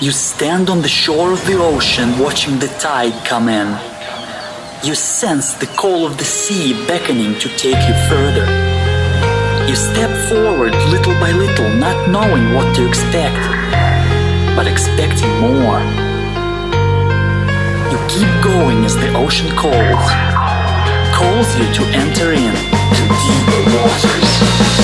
You stand on the shore of the ocean watching the tide come in. You sense the call of the sea beckoning to take you further. You step forward little by little, not knowing what to expect, but expecting more. You keep going as the ocean calls you to enter in to deeper waters.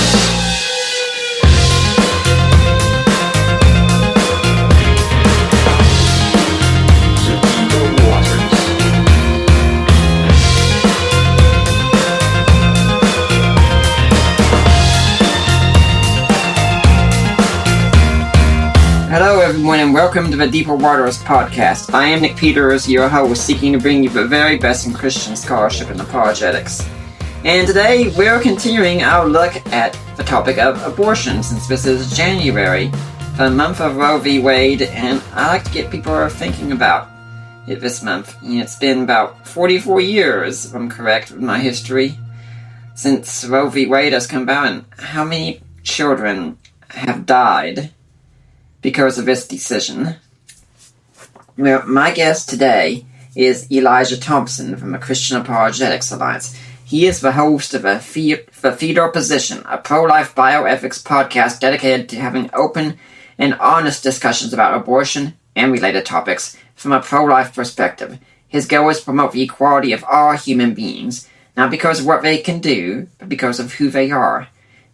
Hello everyone and welcome to the Deeper Waters Podcast. I am Nick Peters, your host, seeking to bring you the very best in Christian scholarship and apologetics. And today we're continuing our look at the topic of abortion, since this is January, the month of Roe v. Wade, and I like to get people thinking about it this month. It's been about 44 years, if I'm correct with my history, since Roe v. Wade has come about, and how many children have died because of this decision. Well, my guest today is Elijah Thompson from the Christian Apologetics Alliance. He is the host of the Fetal Position, a pro-life bioethics podcast dedicated to having open and honest discussions about abortion and related topics from a pro-life perspective. His goal is to promote the equality of all human beings, not because of what they can do, but because of who they are.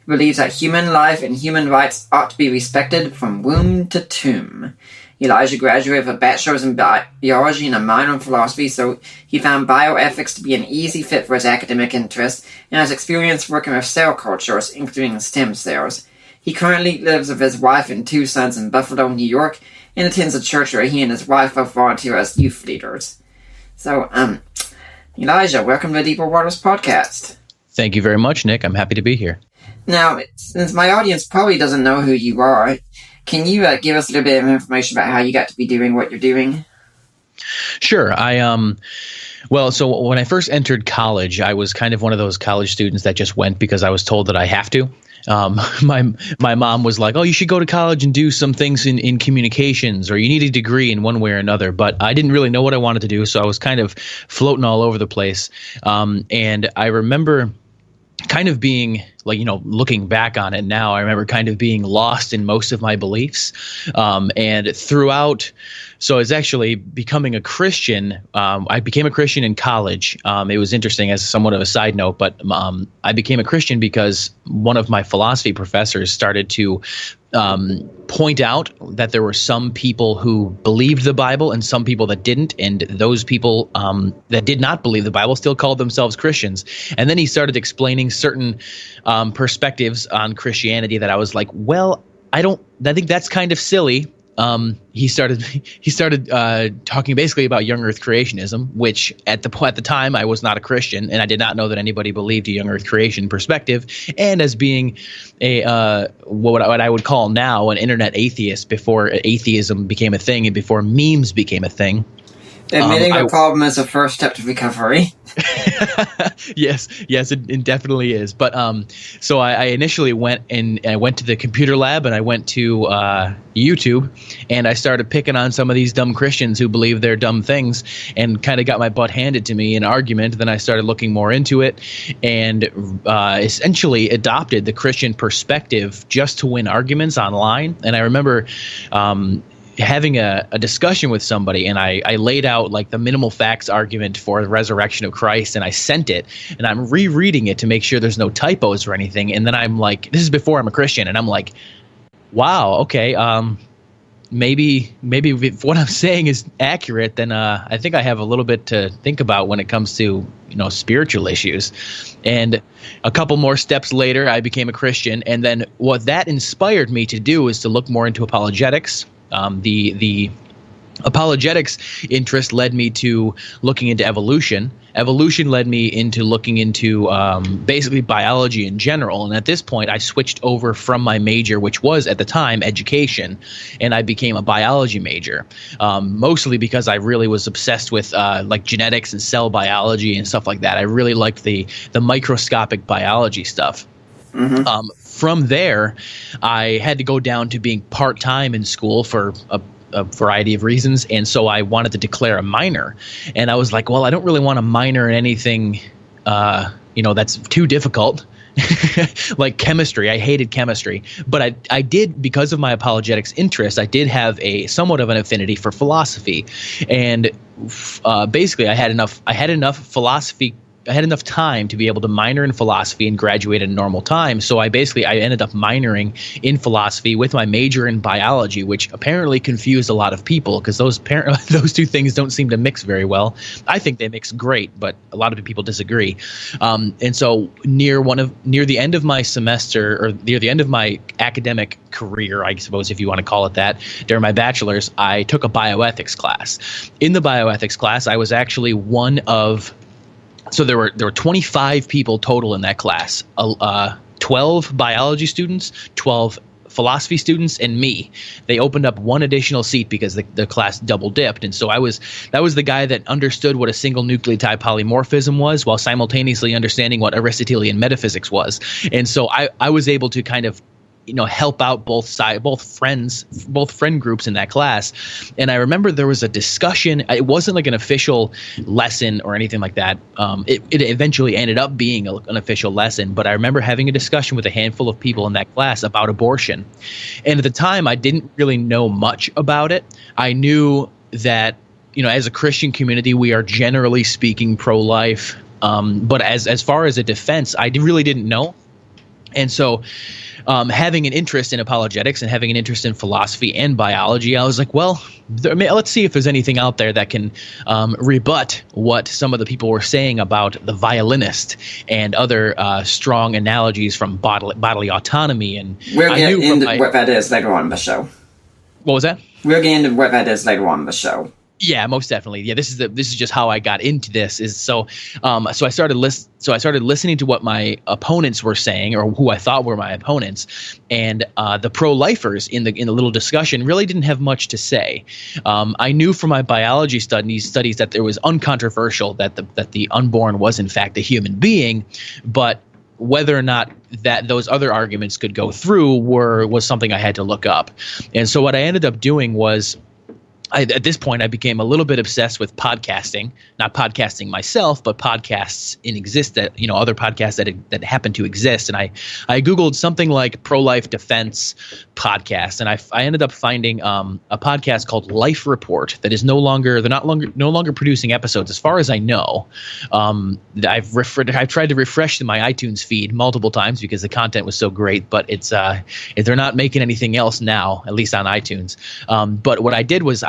He believes that human life and human rights ought to be respected from womb to tomb. Elijah graduated with a bachelor's in biology and a minor in philosophy, so he found bioethics to be an easy fit for his academic interests and has experience working with cell cultures, including stem cells. He currently lives with his wife and two sons in Buffalo, New York, and attends a church where he and his wife both volunteer as youth leaders. So, Elijah, welcome to the Deeper Waters Podcast. Thank you very much, Nick. I'm happy to be here. Now, since my audience probably doesn't know who you are, can you give us a little bit of information about how you got to be doing what you're doing? Sure. So when I first entered college, I was kind of one of those college students that just went because I was told that I have to. My mom was like, "Oh, you should go to college and do some things in communications, or you need a degree in one way or another." But I didn't really know what I wanted to do, so I was kind of floating all over the place. And I remember kind of being looking back on it now, I remember kind of being lost in most of my beliefs. And throughout, so it's actually becoming a Christian. I became a Christian in college. It was interesting as somewhat of a side note, but I became a Christian because one of my philosophy professors started to point out that there were some people who believed the Bible and some people that didn't, and those people that did not believe the Bible still called themselves Christians. And then he started explaining certain perspectives on Christianity that I was like, well, I think that's kind of silly. He started talking basically about young Earth creationism, which at the time I was not a Christian, and I did not know that anybody believed a young Earth creation perspective. And as being a what I would call now an internet atheist before atheism became a thing and before memes became a thing. Admitting the problem is a first step to recovery. Yes, it definitely is. But so I initially went to the computer lab, and I went to YouTube, and I started picking on some of these dumb Christians who believe they're dumb things, and kind of got my butt handed to me in argument. Then I started looking more into it, and essentially adopted the Christian perspective just to win arguments online. And I remember having a discussion with somebody, and I laid out like the minimal facts argument for the resurrection of Christ, and I sent it, and I'm rereading it to make sure there's no typos or anything. And then I'm like, this is before I'm a Christian, and I'm like, wow, okay, maybe if what I'm saying is accurate, then I think I have a little bit to think about when it comes to spiritual issues. And a couple more steps later, I became a Christian, and then what that inspired me to do is to look more into apologetics. The apologetics interest led me to looking into evolution. Evolution led me into looking into basically biology in general. And at this point, I switched over from my major, which was at the time education, and I became a biology major, mostly because I really was obsessed with like genetics and cell biology and stuff like that. I really liked the microscopic biology stuff. Mm-hmm. From there, I had to go down to being part-time in school for a variety of reasons. And so I wanted to declare a minor. And I was like, well, I don't really want to minor in anything, that's too difficult. Like chemistry. I hated chemistry, but I did, because of my apologetics interest, I did have a somewhat of an affinity for philosophy. And basically I had enough philosophy. I had enough time to be able to minor in philosophy and graduate at a normal time. So I ended up minoring in philosophy with my major in biology, which apparently confused a lot of people because those two things don't seem to mix very well. I think they mix great, but a lot of people disagree. And so near the end of my semester, or near the end of my academic career, I suppose if you want to call it that, during my bachelor's, I took a bioethics class. In the bioethics class, I was actually one of So there were 25 people total in that class, 12 biology students, 12 philosophy students, and me. They opened up one additional seat because the class double dipped. And so that was the guy that understood what a single nucleotide polymorphism was while simultaneously understanding what Aristotelian metaphysics was. And so I was able to kind of help out both friend groups in that class. And I remember there was a discussion. It wasn't like an official lesson or anything like that. It eventually ended up being an official lesson, but I remember having a discussion with a handful of people in that class about abortion. And at the time, I didn't really know much about it. I knew that, as a Christian community, we are generally speaking pro-life. But as far as a defense, I really didn't know. And so having an interest in apologetics and having an interest in philosophy and biology, I was like, well, let's see if there's anything out there that can rebut what some of the people were saying about the violinist and other strong analogies from bodily autonomy. And we'll get into what that is later on in the show. What was that? We'll get into what that is later on in the show. Yeah, most definitely. Yeah, this is just how I got into this. So I started listening to what my opponents were saying, or who I thought were my opponents, and the pro-lifers in the little discussion really didn't have much to say. I knew from my biology studies that it was uncontroversial that the unborn was in fact a human being, but whether or not that those other arguments could go through was something I had to look up. And so what I ended up doing was, at this point, I became a little bit obsessed with podcasting, not podcasting myself, but podcasts other podcasts that happen to exist. And I Googled something like pro-life defense podcast, and I ended up finding a podcast called Life Report that is no longer producing episodes, as far as I know. I've tried to refresh my iTunes feed multiple times because the content was so great, but they're not making anything else now, at least on iTunes. But what I did was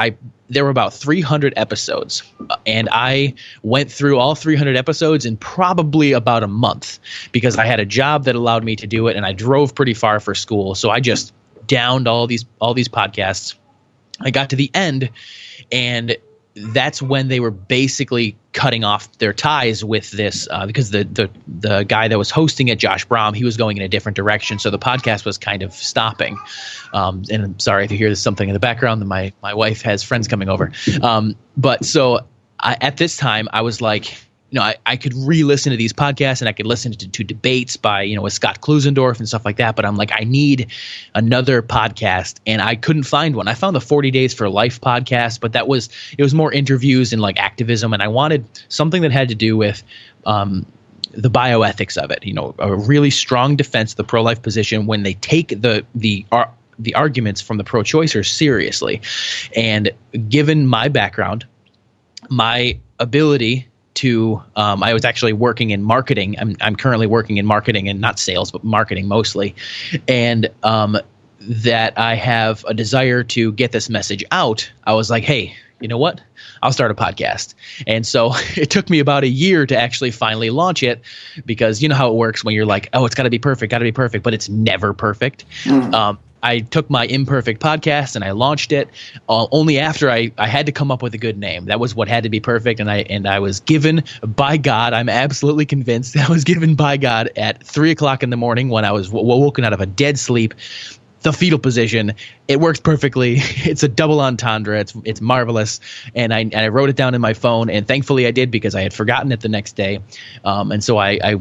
there were about 300 episodes, and I went through all 300 episodes in probably about a month because I had a job that allowed me to do it, and I drove pretty far for school. So I just downed all these podcasts. I got to the end, and that's when they were basically cutting off their ties with this because the guy that was hosting it, Josh Brom, he was going in a different direction. So the podcast was kind of stopping. And I'm sorry if you hear something in the background. My wife has friends coming over. But so at this time, I was like, I could re-listen to these podcasts, and I could listen to debates by, with Scott Klusendorf and stuff like that. But I'm like, I need another podcast, and I couldn't find one. I found the 40 Days for Life podcast, but it was more interviews and like activism, and I wanted something that had to do with the bioethics of it. A really strong defense of the pro-life position when they take the arguments from the pro-choicers seriously. And given my background, my ability to I was actually working in marketing. I'm currently working in marketing, and not sales, but marketing mostly. And that I have a desire to get this message out. I was like, hey, you know what? I'll start a podcast. And so it took me about a year to actually finally launch it, because you know how it works when you're like, oh, it's got to be perfect, but it's never perfect. I took my imperfect podcast and I launched it only after I had to come up with a good name. That was what had to be perfect. And I was given by God, I'm absolutely convinced, I was given by God at 3:00 in the morning when I was woken out of a dead sleep, the fetal position. It works perfectly. It's a double entendre. It's marvelous. And I wrote it down in my phone, and thankfully I did, because I had forgotten it the next day. And so I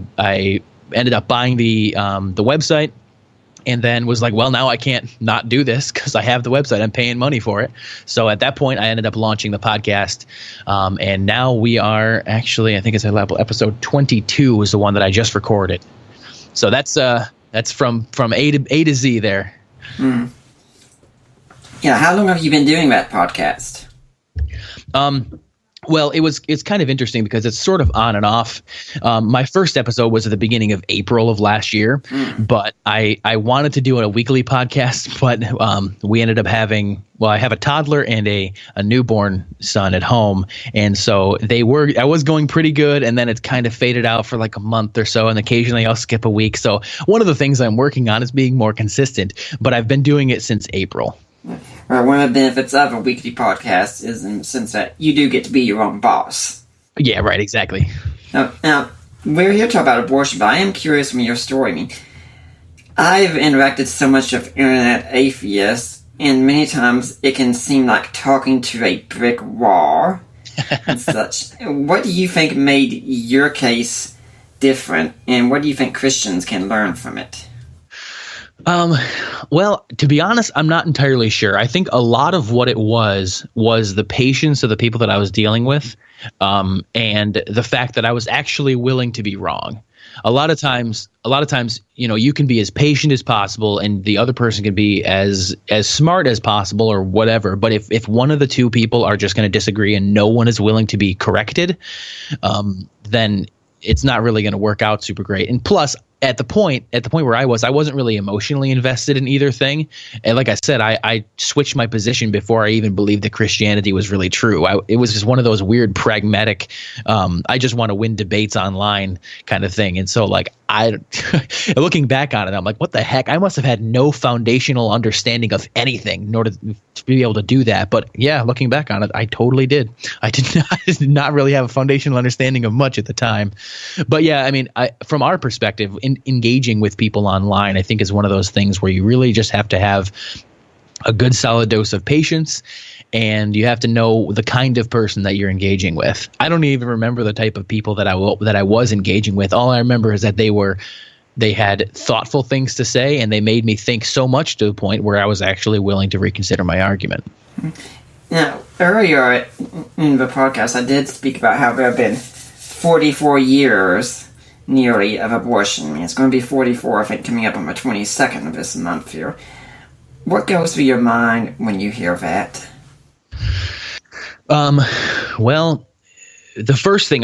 ended up buying the website. and then was like, well, now I can't not do this because I have the website. I'm paying money for it. So at that point, I ended up launching the podcast. And now we are actually, I think it's episode 22 is the one that I just recorded. So that's from A to Z there. Mm. Yeah. How long have you been doing that podcast? Well, it's kind of interesting because it's sort of on and off. My first episode was at the beginning of April of last year, but I wanted to do a weekly podcast, but we ended up having, well, I have a toddler and a newborn son at home, and so I was going pretty good, and then it's kind of faded out for like a month or so, and occasionally I'll skip a week. So one of the things I'm working on is being more consistent, but I've been doing it since April. One of the benefits of a weekly podcast is in the sense that you do get to be your own boss. Yeah, right, exactly. Now we're here to talk about abortion, but I am curious from your story. I mean, I've interacted so much with internet atheists, and many times it can seem like talking to a brick wall and such. What do you think made your case different, and what do you think Christians can learn from it? Well, to be honest, I'm not entirely sure. I think a lot of what it was the patience of the people that I was dealing with, and the fact that I was actually willing to be wrong. A lot of times, you can be as patient as possible, and the other person can be as smart as possible or whatever. But if one of the two people are just going to disagree and no one is willing to be corrected, then it's not really going to work out super great. And plus, at the point where I wasn't really emotionally invested in either thing. And like I said, I switched my position before I even believed that Christianity was really true. It was just one of those weird pragmatic, I just want to win debates online kind of thing. And so like looking back on it, I'm like, what the heck? I must have had no foundational understanding of anything in order to be able to do that. But yeah, looking back on it, I totally did. I did not really have a foundational understanding of much at the time. But yeah, I mean, from our perspective, engaging with people online, I think is one of those things where you really just have to have a good solid dose of patience, and you have to know the kind of person that you're engaging with. I don't even remember the type of people that I was engaging with. All I remember is that they had thoughtful things to say, and they made me think so much to the point where I was actually willing to reconsider my argument. Now, earlier in the podcast, I did speak about how there have been 44 years nearly of abortion. I mean, it's going to be 44, I think, coming up on the 22nd of this month here. What goes through your mind when you hear that? Well, the first thing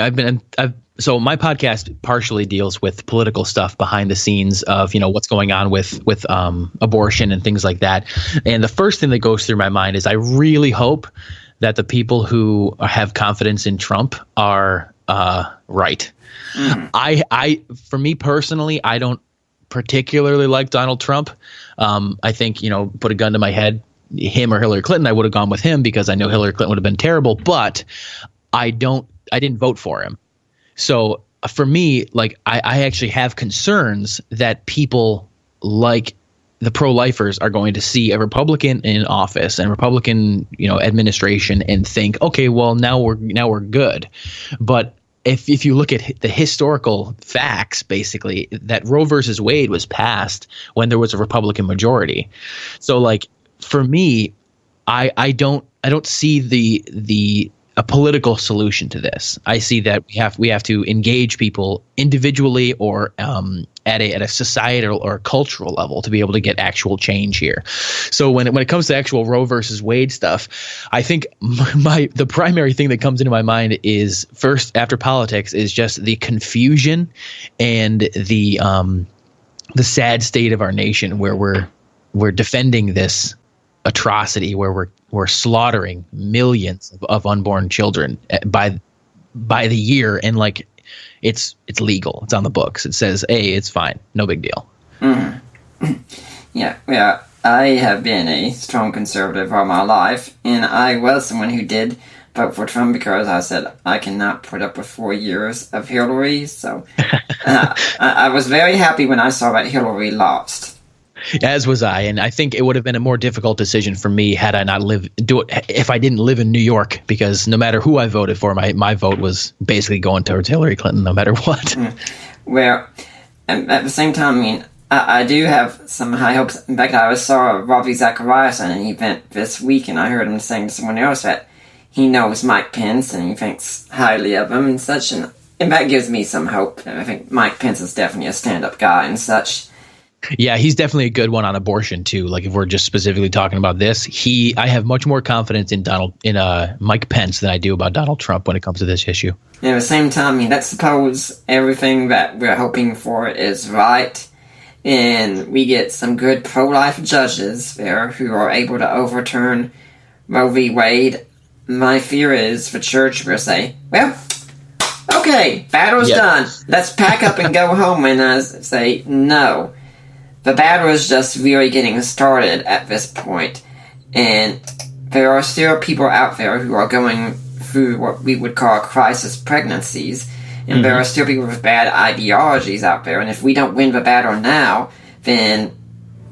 so my podcast partially deals with political stuff behind the scenes of, what's going on with abortion and things like that. And the first thing that goes through my mind is I really hope that the people who have confidence in Trump are right. Mm-hmm. For me personally, I don't particularly like Donald Trump. I think, put a gun to my head, him or Hillary Clinton, I would have gone with him because I know Hillary Clinton would have been terrible, but I didn't vote for him. So for me, like I actually have concerns that people like the pro-lifers are going to see a Republican in office and Republican, administration and think, okay, well, now we're good. But if you look at the historical facts, basically, that Roe versus Wade was passed when there was a Republican majority. So, like, for me, I don't see a political solution to this. I see that we have to engage people individually or at a societal or cultural level to be able to get actual change here. So when it comes to actual Roe versus Wade stuff, I think the primary thing that comes into my mind is, first after politics, is just the confusion and the sad state of our nation where we're defending this atrocity where we're slaughtering millions of unborn children by the year, and like it's legal, it's on the books, it says, hey, it's fine, no big deal. Yeah, I have been a strong conservative all my life, and I was someone who did vote for Trump because I said I cannot put up with 4 years of Hillary. So I was very happy when I saw that Hillary lost. As was I, and I think it would have been a more difficult decision for me had I not if I didn't live in New York, because no matter who I voted for, my vote was basically going towards Hillary Clinton no matter what. Well, at the same time, I mean, I do have some high hopes. In fact, I saw Ravi Zacharias at an event this week, and I heard him saying to someone else that he knows Mike Pence and he thinks highly of him and such, and that gives me some hope. And I think Mike Pence is definitely a stand-up guy and such. Yeah, he's definitely a good one on abortion too. Like if we're just specifically talking about this, I have much more confidence in Mike Pence than I do about Donald Trump when it comes to this issue. And at the same time, I mean, let's suppose everything that we're hoping for is right, and we get some good pro-life judges there who are able to overturn Roe v. Wade. My fear is the church will say, well, okay, battle's done. Let's pack up and go home, and say, no. The battle is just really getting started at this point, and there are still people out there who are going through what we would call crisis pregnancies, and there are still people with bad ideologies out there, and if we don't win the battle now, then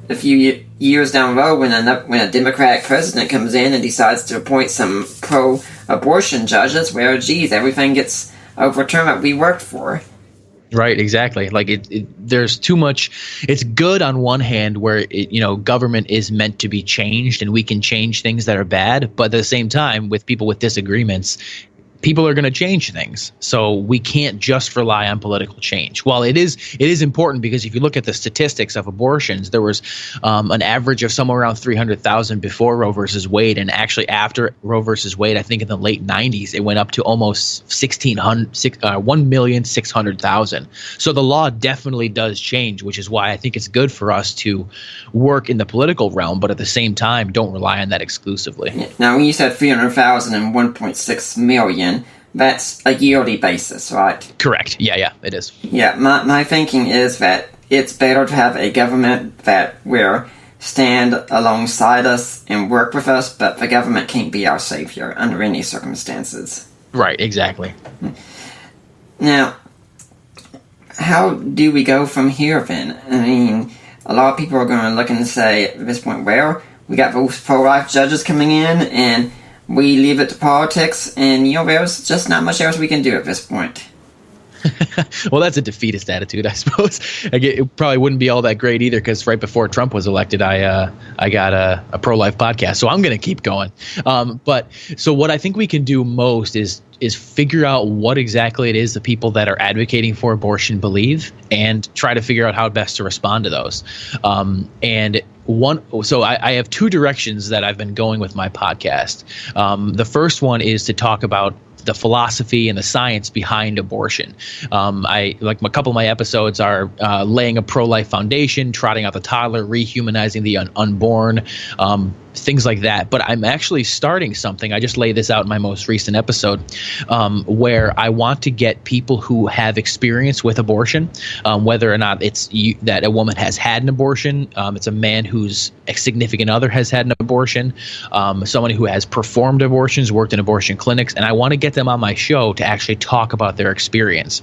a few years down the road when a Democratic president comes in and decides to appoint some pro-abortion judges, well, geez, everything gets overturned that we worked for. Right, exactly. Like there's too much. It's good on one hand where government is meant to be changed and we can change things that are bad, but at the same time, with people with disagreements, people are going to change things. So we can't just rely on political change. While it is important, because if you look at the statistics of abortions, there was an average of somewhere around 300,000 before Roe versus Wade. And actually after Roe versus Wade, I think in the late 90s, it went up to almost 1,600,000. So the law definitely does change, which is why I think it's good for us to work in the political realm, but at the same time, don't rely on that exclusively. Now, when you said 300,000 and 1.6 million, that's a yearly basis, right? Correct. Yeah, it is. Yeah, my thinking is that it's better to have a government that will stand alongside us and work with us, but the government can't be our savior under any circumstances. Right, exactly. Now, how do we go from here then? I mean, a lot of people are going to look and say at this point, well, we got those pro-life judges coming in, and we leave it to politics, and there's just not much else we can do at this point. Well, that's a defeatist attitude, I suppose. It probably wouldn't be all that great either, because right before Trump was elected, I got a pro-life podcast, so I'm going to keep going. But so what I think we can do most is figure out what exactly it is the people that are advocating for abortion believe, and try to figure out how best to respond to those. So I have two directions that I've been going with my podcast. The first one is to talk about the philosophy and the science behind abortion. A couple of my episodes are laying a pro-life foundation, trotting out the toddler, rehumanizing the unborn, things like that. But I'm actually starting something. I just laid this out in my most recent episode, where I want to get people who have experience with abortion, whether or not it's that a woman has had an abortion, it's a man whose significant other has had an abortion, someone who has performed abortions, worked in abortion clinics, and I want to get them on my show to actually talk about their experience.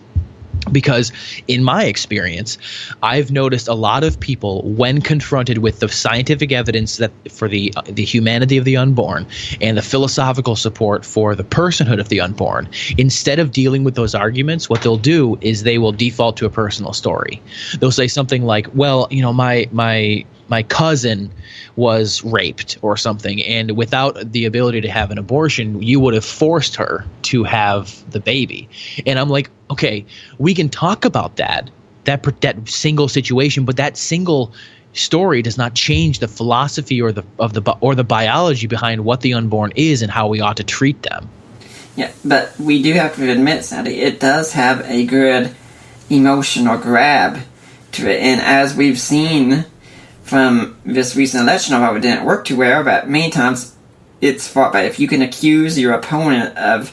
Because in my experience, I've noticed a lot of people, when confronted with the scientific evidence that for the humanity of the unborn and the philosophical support for the personhood of the unborn, instead of dealing with those arguments, what they'll do is they will default to a personal story. They'll say something like, well, my cousin was raped or something, and without the ability to have an abortion, you would have forced her to have the baby. And I'm like, okay, we can talk about that single situation, but that single story does not change the philosophy or the biology behind what the unborn is and how we ought to treat them. Yeah, but we do have to admit, Sandy, it does have a good emotional grab to it, and as we've seen from this recent election, although it didn't work too well, but many times it's thought that if you can accuse your opponent of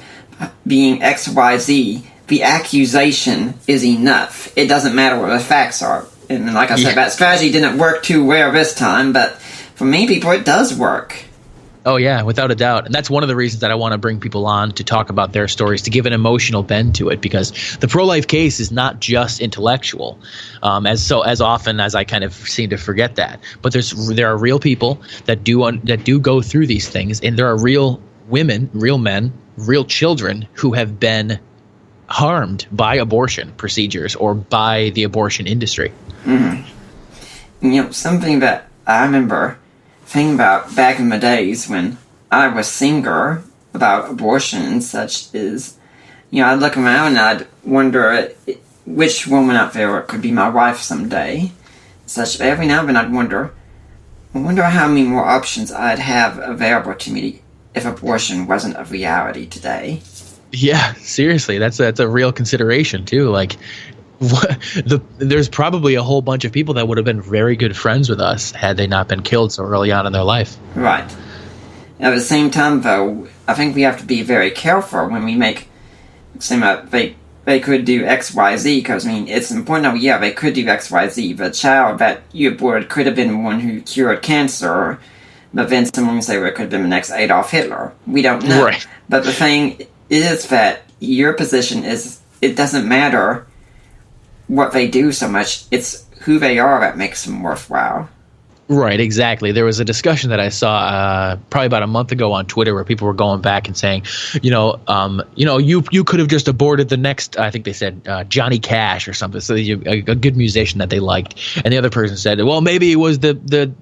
being XYZ, the accusation is enough. It doesn't matter what the facts are. And like I said, that strategy didn't work too well this time, but for many people it does work. Oh, yeah, without a doubt. And that's one of the reasons that I want to bring people on to talk about their stories, to give an emotional bend to it, because the pro-life case is not just intellectual, as often as I kind of seem to forget that. But there are real people that do go through these things, and there are real women, real men, real children who have been harmed by abortion procedures or by the abortion industry. Mm-hmm. something that I remember thinking about back in the days when I was single about abortion and such is, I'd look around and I'd wonder which woman out there could be my wife someday. Such every now and then I'd wonder how many more options I'd have available to me if abortion wasn't a reality today. Yeah, seriously, that's a real consideration too. Like, there's probably a whole bunch of people that would have been very good friends with us had they not been killed so early on in their life. Right. At the same time, though, I think we have to be very careful when we make they could do X, Y, Z, because, it's important that, they could do X, Y, Z. The child that you aborted could have been one who cured cancer, but then someone would say, well, it could have been the next Adolf Hitler. We don't know. Right. But the thing is that your position is, it doesn't matter what they do so much, it's who they are that makes them worthwhile. Right, exactly. There was a discussion that I saw probably about a month ago on Twitter where people were going back and saying, you could have just aborted the next, I think they said Johnny Cash or something, so a good musician that they liked, and the other person said, well, maybe it was the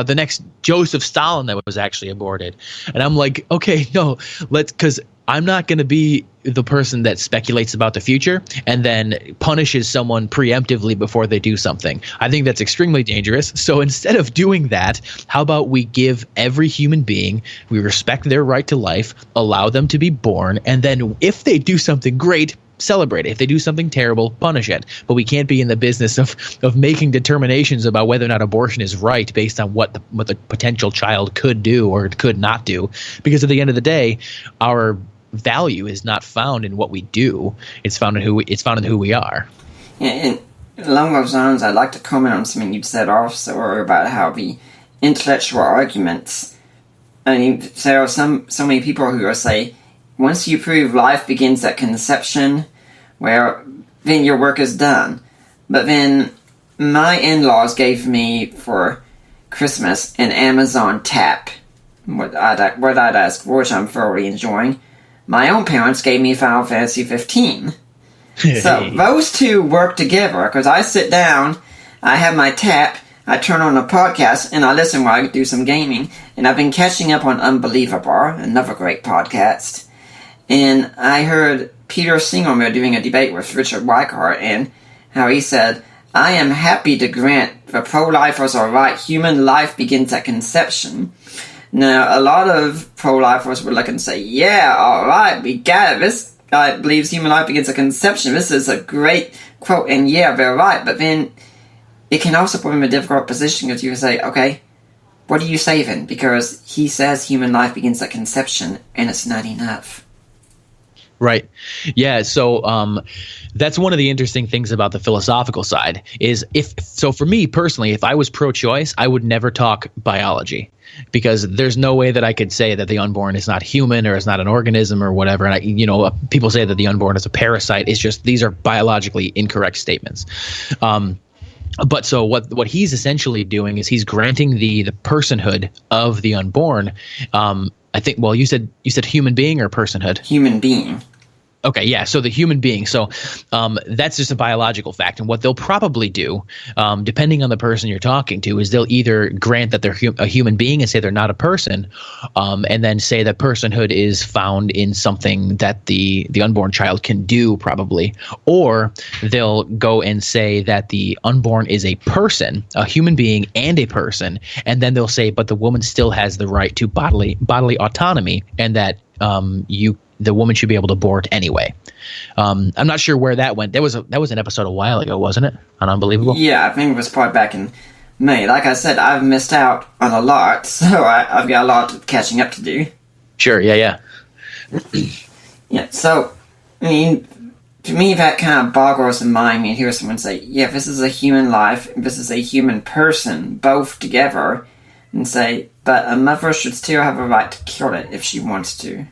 next Joseph Stalin that was actually aborted, and I'm like, okay, no, because I'm not going to be the person that speculates about the future and then punishes someone preemptively before they do something. I think that's extremely dangerous. So instead of doing that, how about we give every human being, we respect their right to life, allow them to be born, and then if they do something great, celebrate it. If they do something terrible, punish it. But we can't be in the business of making determinations about whether or not abortion is right based on what the potential child could do or could not do. Because at the end of the day, our value is not found in what we do. It's found in who we are. And along those lines, I'd like to comment on something you said also about how the intellectual arguments. There are so many people who will say, once you prove life begins at conception, well, then your work is done. But then my in-laws gave me for Christmas an Amazon Tap, what I'd ask for, which I'm thoroughly enjoying. My own parents gave me Final Fantasy 15. So those two work together, because I sit down, I have my tap, I turn on a podcast, and I listen while I do some gaming. And I've been catching up on Unbelievable, another great podcast. And I heard Peter Singelman doing a debate with Richard Weikart, and how he said, I am happy to grant the pro-lifers are right, human life begins at conception. Now, a lot of pro-lifers would look and say, yeah, alright, we got it. This guy believes human life begins at conception. This is a great quote, and yeah, they're right. But then it can also put him in a difficult position because you say, okay, what do you say then? Because he says human life begins at conception, and it's not enough. Right. Yeah. So that's one of the interesting things about the philosophical side is so for me personally, if I was pro-choice, I would never talk biology because there's no way that I could say that the unborn is not human or is not an organism or whatever. And people say that the unborn is a parasite. It's just these are biologically incorrect statements. But so what he's essentially doing is he's granting the personhood of the unborn. I think. Well, you said human being or personhood? Human being. Okay, yeah. So the human being. So that's just a biological fact. And what they'll probably do, depending on the person you're talking to, is they'll either grant that they're a human being and say they're not a person, and then say that personhood is found in something that the unborn child can do, probably, or they'll go and say that the unborn is a person, a human being, and a person, and then they'll say, but the woman still has the right to bodily autonomy, and that the woman should be able to abort anyway. I'm not sure where that went. That was an episode a while ago, wasn't it? On Unbelievable? Yeah, I think it was probably back in May. Like I said, I've missed out on a lot, so I've got a lot of catching up to do. Sure, yeah. Yeah, so, to me that kind of boggles the mind when you hear someone say, yeah, this is a human life, this is a human person, both together, and say, but a mother should still have a right to kill it if she wants to.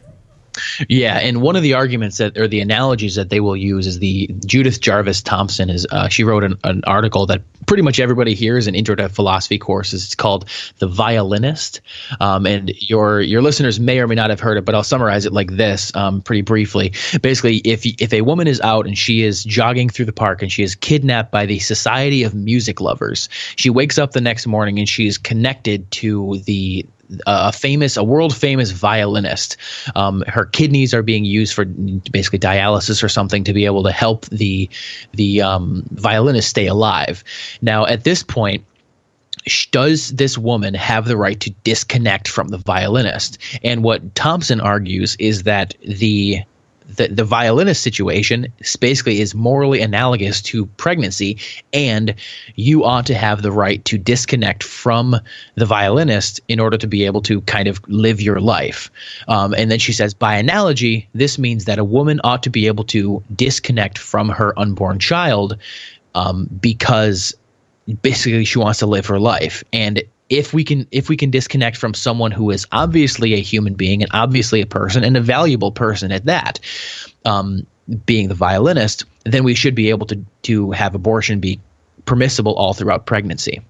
Yeah, and one of the arguments or the analogies that they will use is the Judith Jarvis Thompson she wrote an article that pretty much everybody hears in intro to philosophy courses. It's called The Violinist, and your listeners may or may not have heard it, but I'll summarize it like this pretty briefly. Basically, if a woman is out and she is jogging through the park and she is kidnapped by the Society of Music Lovers, she wakes up the next morning and she is connected to a world famous violinist. Her kidneys are being used for basically dialysis or something to be able to help the violinist stay alive. Now, at this point, does this woman have the right to disconnect from the violinist? And what Thompson argues is that the violinist situation basically is morally analogous to pregnancy, and you ought to have the right to disconnect from the violinist in order to be able to kind of live your life. And then she says, by analogy, this means that a woman ought to be able to disconnect from her unborn child because basically she wants to live her life. And if we can disconnect from someone who is obviously a human being and obviously a person and a valuable person at that, being the violinist, then we should be able to have abortion be permissible all throughout pregnancy.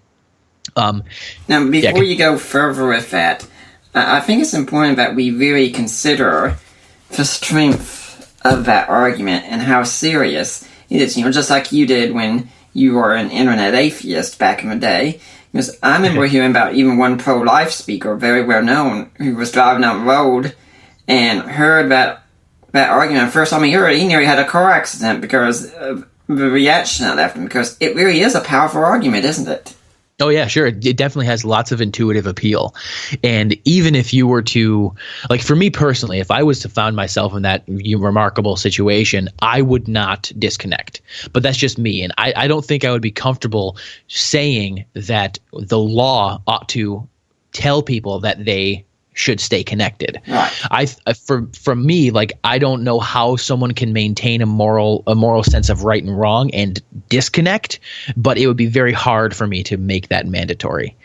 Now, before you go further with that, I think it's important that we really consider the strength of that argument and how serious it is. Just like you did when you were an internet atheist back in the day. Because I remember hearing about even one pro-life speaker, very well known, who was driving down the road and heard that argument. First time he heard it, he nearly had a car accident because of the reaction that left him. Because it really is a powerful argument, isn't it? Oh, yeah, sure. It definitely has lots of intuitive appeal. And even if you were to, like for me personally, if I was to find myself in that remarkable situation, I would not disconnect. But that's just me. And I don't think I would be comfortable saying that the law ought to tell people that they should stay connected. Right. From me, like I don't know how someone can maintain a moral sense of right and wrong and disconnect, but it would be very hard for me to make that mandatory.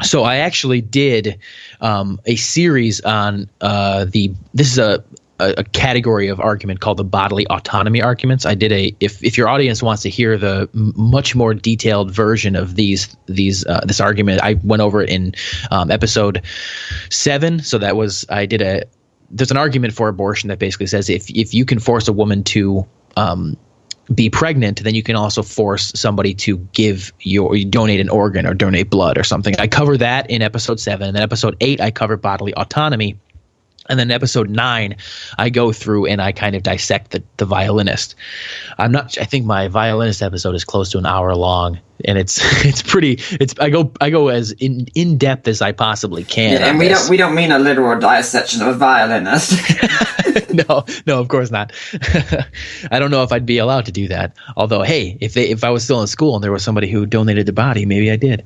So I actually did a series on this is a category of argument called the bodily autonomy arguments. I did if your audience wants to hear the much more detailed version of this argument, I went over it in episode 7. So there's an argument for abortion that basically says if you can force a woman to be pregnant, then you can also force somebody to donate an organ or donate blood or something. I cover that in episode 7, and then episode 8 I cover bodily autonomy. And then episode 9, I go through and I kind of dissect the violinist. I think my violinist episode is close to an hour long, and I go as in depth as I possibly can. Yeah, and we don't mean a literal dissection of a violinist. No, of course not. I don't know if I'd be allowed to do that. Although, hey, if I was still in school and there was somebody who donated the body, maybe I did.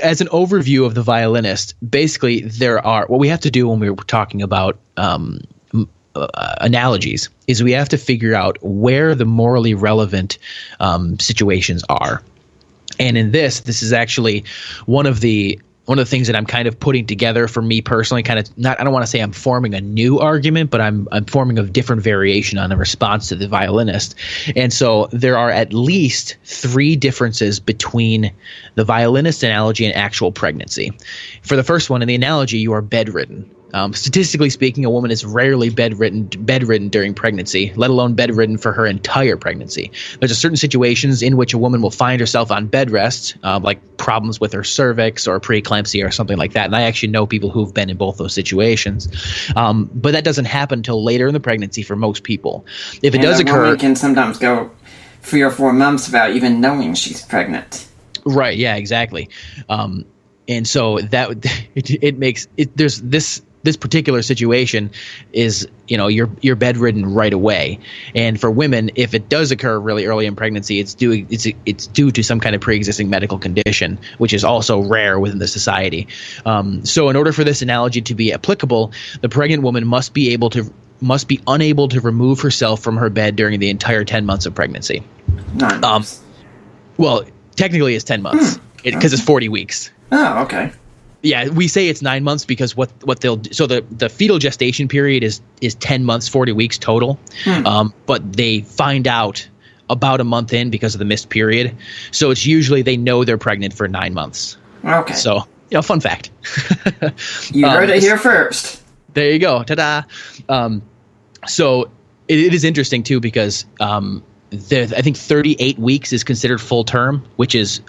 As an overview of the violinist, basically what we have to do when we're talking about analogies is we have to figure out where the morally relevant situations are. And in this is actually one of the things that I'm kind of putting together for me personally, I don't want to say I'm forming a new argument, but I'm forming a different variation on a response to the violinist. And so there are at least 3 differences between the violinist analogy and actual pregnancy. For the first one, in the analogy, you are bedridden. Statistically speaking, a woman is rarely bedridden during pregnancy, let alone bedridden for her entire pregnancy. There's certain situations in which a woman will find herself on bed rest, like problems with her cervix or preeclampsia or something like that. And I actually know people who've been in both those situations. But that doesn't happen until later in the pregnancy for most people. If it does occur, a woman can sometimes go 3 or 4 months without even knowing she's pregnant. Right. Yeah. Exactly. And so it makes it. There's this particular situation is, you're bedridden right away. And for women, if it does occur really early in pregnancy, it's due to some kind of pre-existing medical condition, which is also rare within the society. So in order for this analogy to be applicable, the pregnant woman must be unable to remove herself from her bed during the entire 10 months of pregnancy. 9 months. Well, technically it's 10 months because it's 40 weeks. Oh, okay. Yeah, we say it's 9 months because what they'll do, so the fetal gestation period is 10 months, 40 weeks total. But they find out about a month in because of the missed period. So it's usually they know they're pregnant for 9 months. Okay. So, fun fact. You heard it here first. There you go. Ta-da. So it is interesting too because I think 38 weeks is considered full term, which is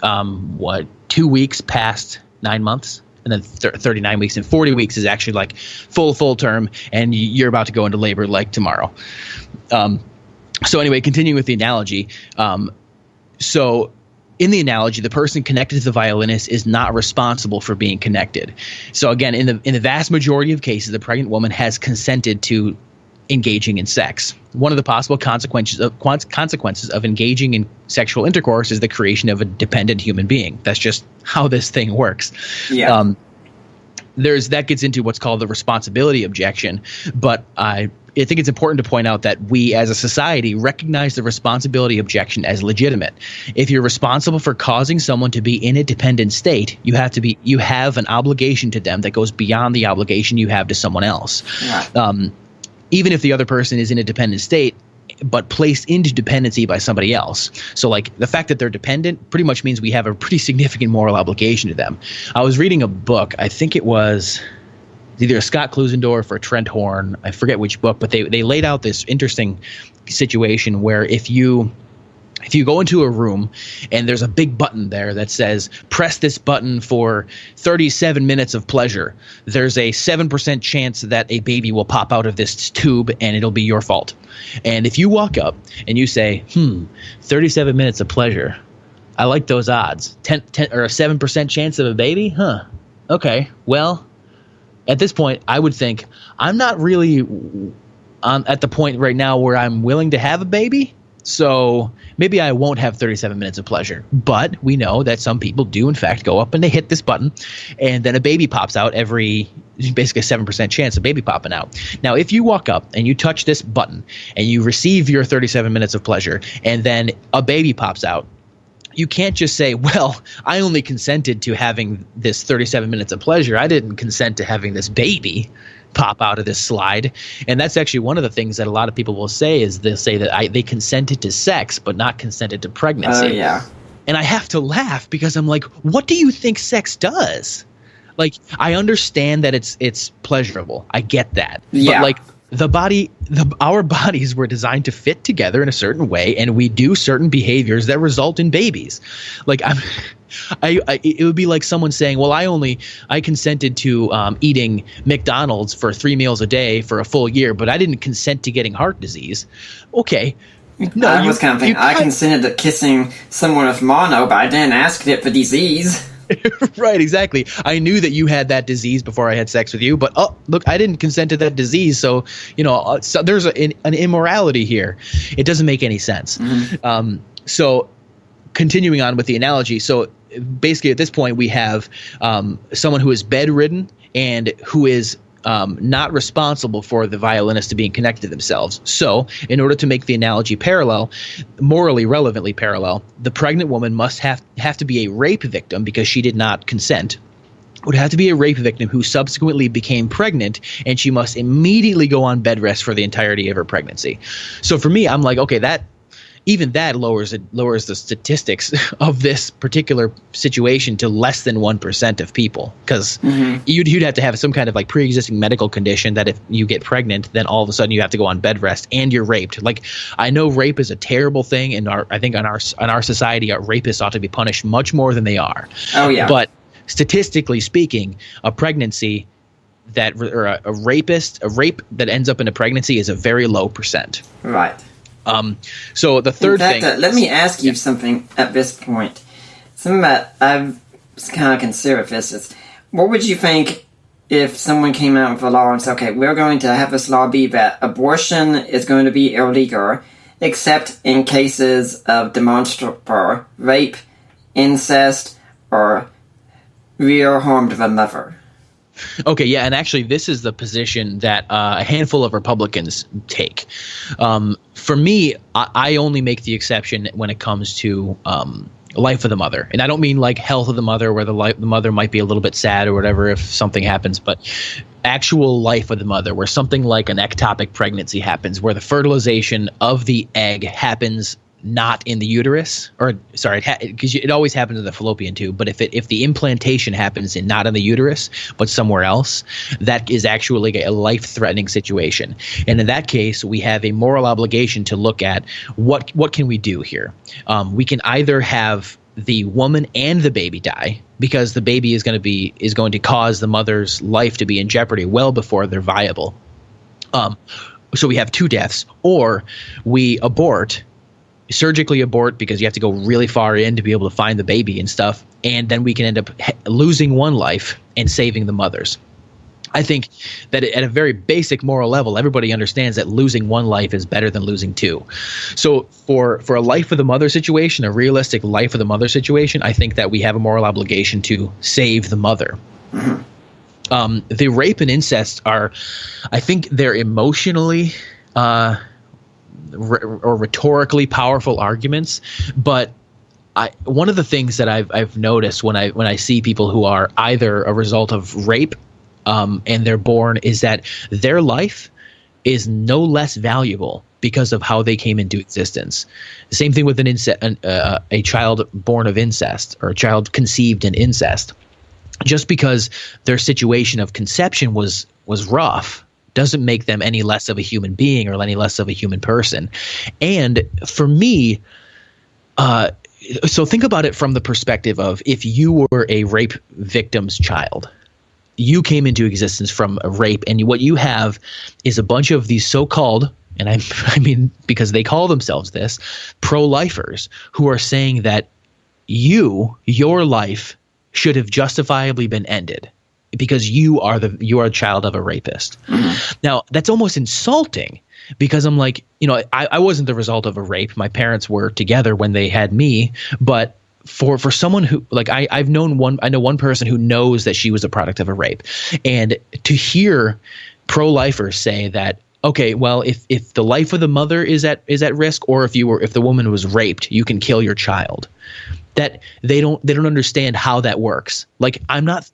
2 weeks past 9 months. And then 39 weeks and 40 weeks is actually like full term, and you're about to go into labor like tomorrow. So anyway, continuing with the analogy. So in the analogy, the person connected to the violinist is not responsible for being connected. So again, in the vast majority of cases, the pregnant woman has consented to engaging in sex. One of the possible consequences of engaging in sexual intercourse is the creation of a dependent human being. That's just how this thing works. Yeah. That gets into what's called the responsibility objection, but I think it's important to point out that we as a society recognize the responsibility objection as legitimate. If you're responsible for causing someone to be in a dependent state, you have an obligation to them that goes beyond the obligation you have to someone else. Yeah. Even if the other person is in a dependent state, but placed into dependency by somebody else. So like the fact that they're dependent pretty much means we have a pretty significant moral obligation to them. I was reading a book, I think it was either Scott Klusendorf or Trent Horn, I forget which book, but they laid out this interesting situation where if you go into a room and there's a big button there that says, press this button for 37 minutes of pleasure, there's a 7% chance that a baby will pop out of this tube and it'll be your fault. And if you walk up and you say, 37 minutes of pleasure, I like those odds. 10 or a 7% chance of a baby? Huh. Okay. Well, at this point, I would think I'm not really at the point right now where I'm willing to have a baby. So maybe I won't have 37 minutes of pleasure, but we know that some people do in fact go up and they hit this button and then a baby pops out basically a 7% chance of baby popping out. Now, if you walk up and you touch this button and you receive your 37 minutes of pleasure and then a baby pops out, you can't just say, well, I only consented to having this 37 minutes of pleasure. I didn't consent to having this baby pop out of this slide. And that's actually one of the things that a lot of people will say is they'll say that they consented to sex but not consented to pregnancy. Oh, yeah. And I have to laugh because I'm like, what do you think sex does? Like, I understand that it's pleasurable. I get that. Yeah. But like our bodies were designed to fit together in a certain way, and we do certain behaviors that result in babies. Like it would be like someone saying, well, I consented to eating McDonald's for 3 meals a day for a full year, but I didn't consent to getting heart disease. Okay. No, I was kind of thinking, I consented to kissing someone with mono, but I didn't ask it for disease. Right, exactly. I knew that you had that disease before I had sex with you, but look, I didn't consent to that disease, so so there's an immorality here. It doesn't make any sense. Mm-hmm. So continuing on with the analogy, so basically at this point we have someone who is bedridden and who is not responsible for the violinist to being connected to themselves. So in order to make the analogy parallel, morally relevantly parallel, the pregnant woman must have to be a rape victim because she did not consent. Would have to be a rape victim who subsequently became pregnant, and she must immediately go on bed rest for the entirety of her pregnancy. So for me, I'm like, okay, that lowers the statistics of this particular situation to less than 1% of people, because you'd have to have some kind of like pre-existing medical condition that if you get pregnant, then all of a sudden you have to go on bed rest and you're raped. Like, I know rape is a terrible thing, and I think in our society, our rapists ought to be punished much more than they are. Oh yeah. But statistically speaking, a pregnancy or a rape that ends up in a pregnancy is a very low percent. Right. So the third thing. Let me ask you something at this point. Something that I've kind of considered this is, what would you think if someone came out with a law and said, okay, we're going to have this law be that abortion is going to be illegal, except in cases of demonstrable rape, incest, or real harm to the mother? Okay, yeah, and actually this is the position that a handful of Republicans take. For me, I only make the exception when it comes to life of the mother. And I don't mean like health of the mother, where the mother might be a little bit sad or whatever if something happens, but actual life of the mother, where something like an ectopic pregnancy happens, where the fertilization of the egg happens not in the uterus, or sorry, because it always happens in the fallopian tube. But if the implantation happens not in the uterus but somewhere else, that is actually a life-threatening situation. And in that case, we have a moral obligation to look at what can we do here. We can either have the woman and the baby die, because the baby is going to cause the mother's life to be in jeopardy well before they're viable. So we have two deaths, or we surgically abort, because you have to go really far in to be able to find the baby and stuff, and then we can end up losing one life and saving the mothers. I think that at a very basic moral level, everybody understands that losing one life is better than losing two. So for a life of the mother situation, a realistic life of the mother situation, I think that we have a moral obligation to save the mother. Mm-hmm. The rape and incest I think they're emotionally or rhetorically powerful arguments, but one of the things that I've noticed when I see people who are either a result of rape and they're born, is that their life is no less valuable because of how they came into existence. The same thing with a child born of incest, or a child conceived in incest. Just because their situation of conception was rough doesn't make them any less of a human being or any less of a human person. And for me, so think about it from the perspective of, if you were a rape victim's child, you came into existence from a rape, and what you have is a bunch of these so-called, and I mean because they call themselves this, pro-lifers, who are saying that your life should have justifiably been ended because you are a child of a rapist. Mm-hmm. Now, that's almost insulting, because I'm like, I wasn't the result of a rape. My parents were together when they had me, but for someone who, like, I know one person who knows that she was a product of a rape, and to hear pro-lifers say that, okay, well, if the life of the mother is at risk, or if the woman was raped, you can kill your child. That they don't understand how that works. Like, I'm not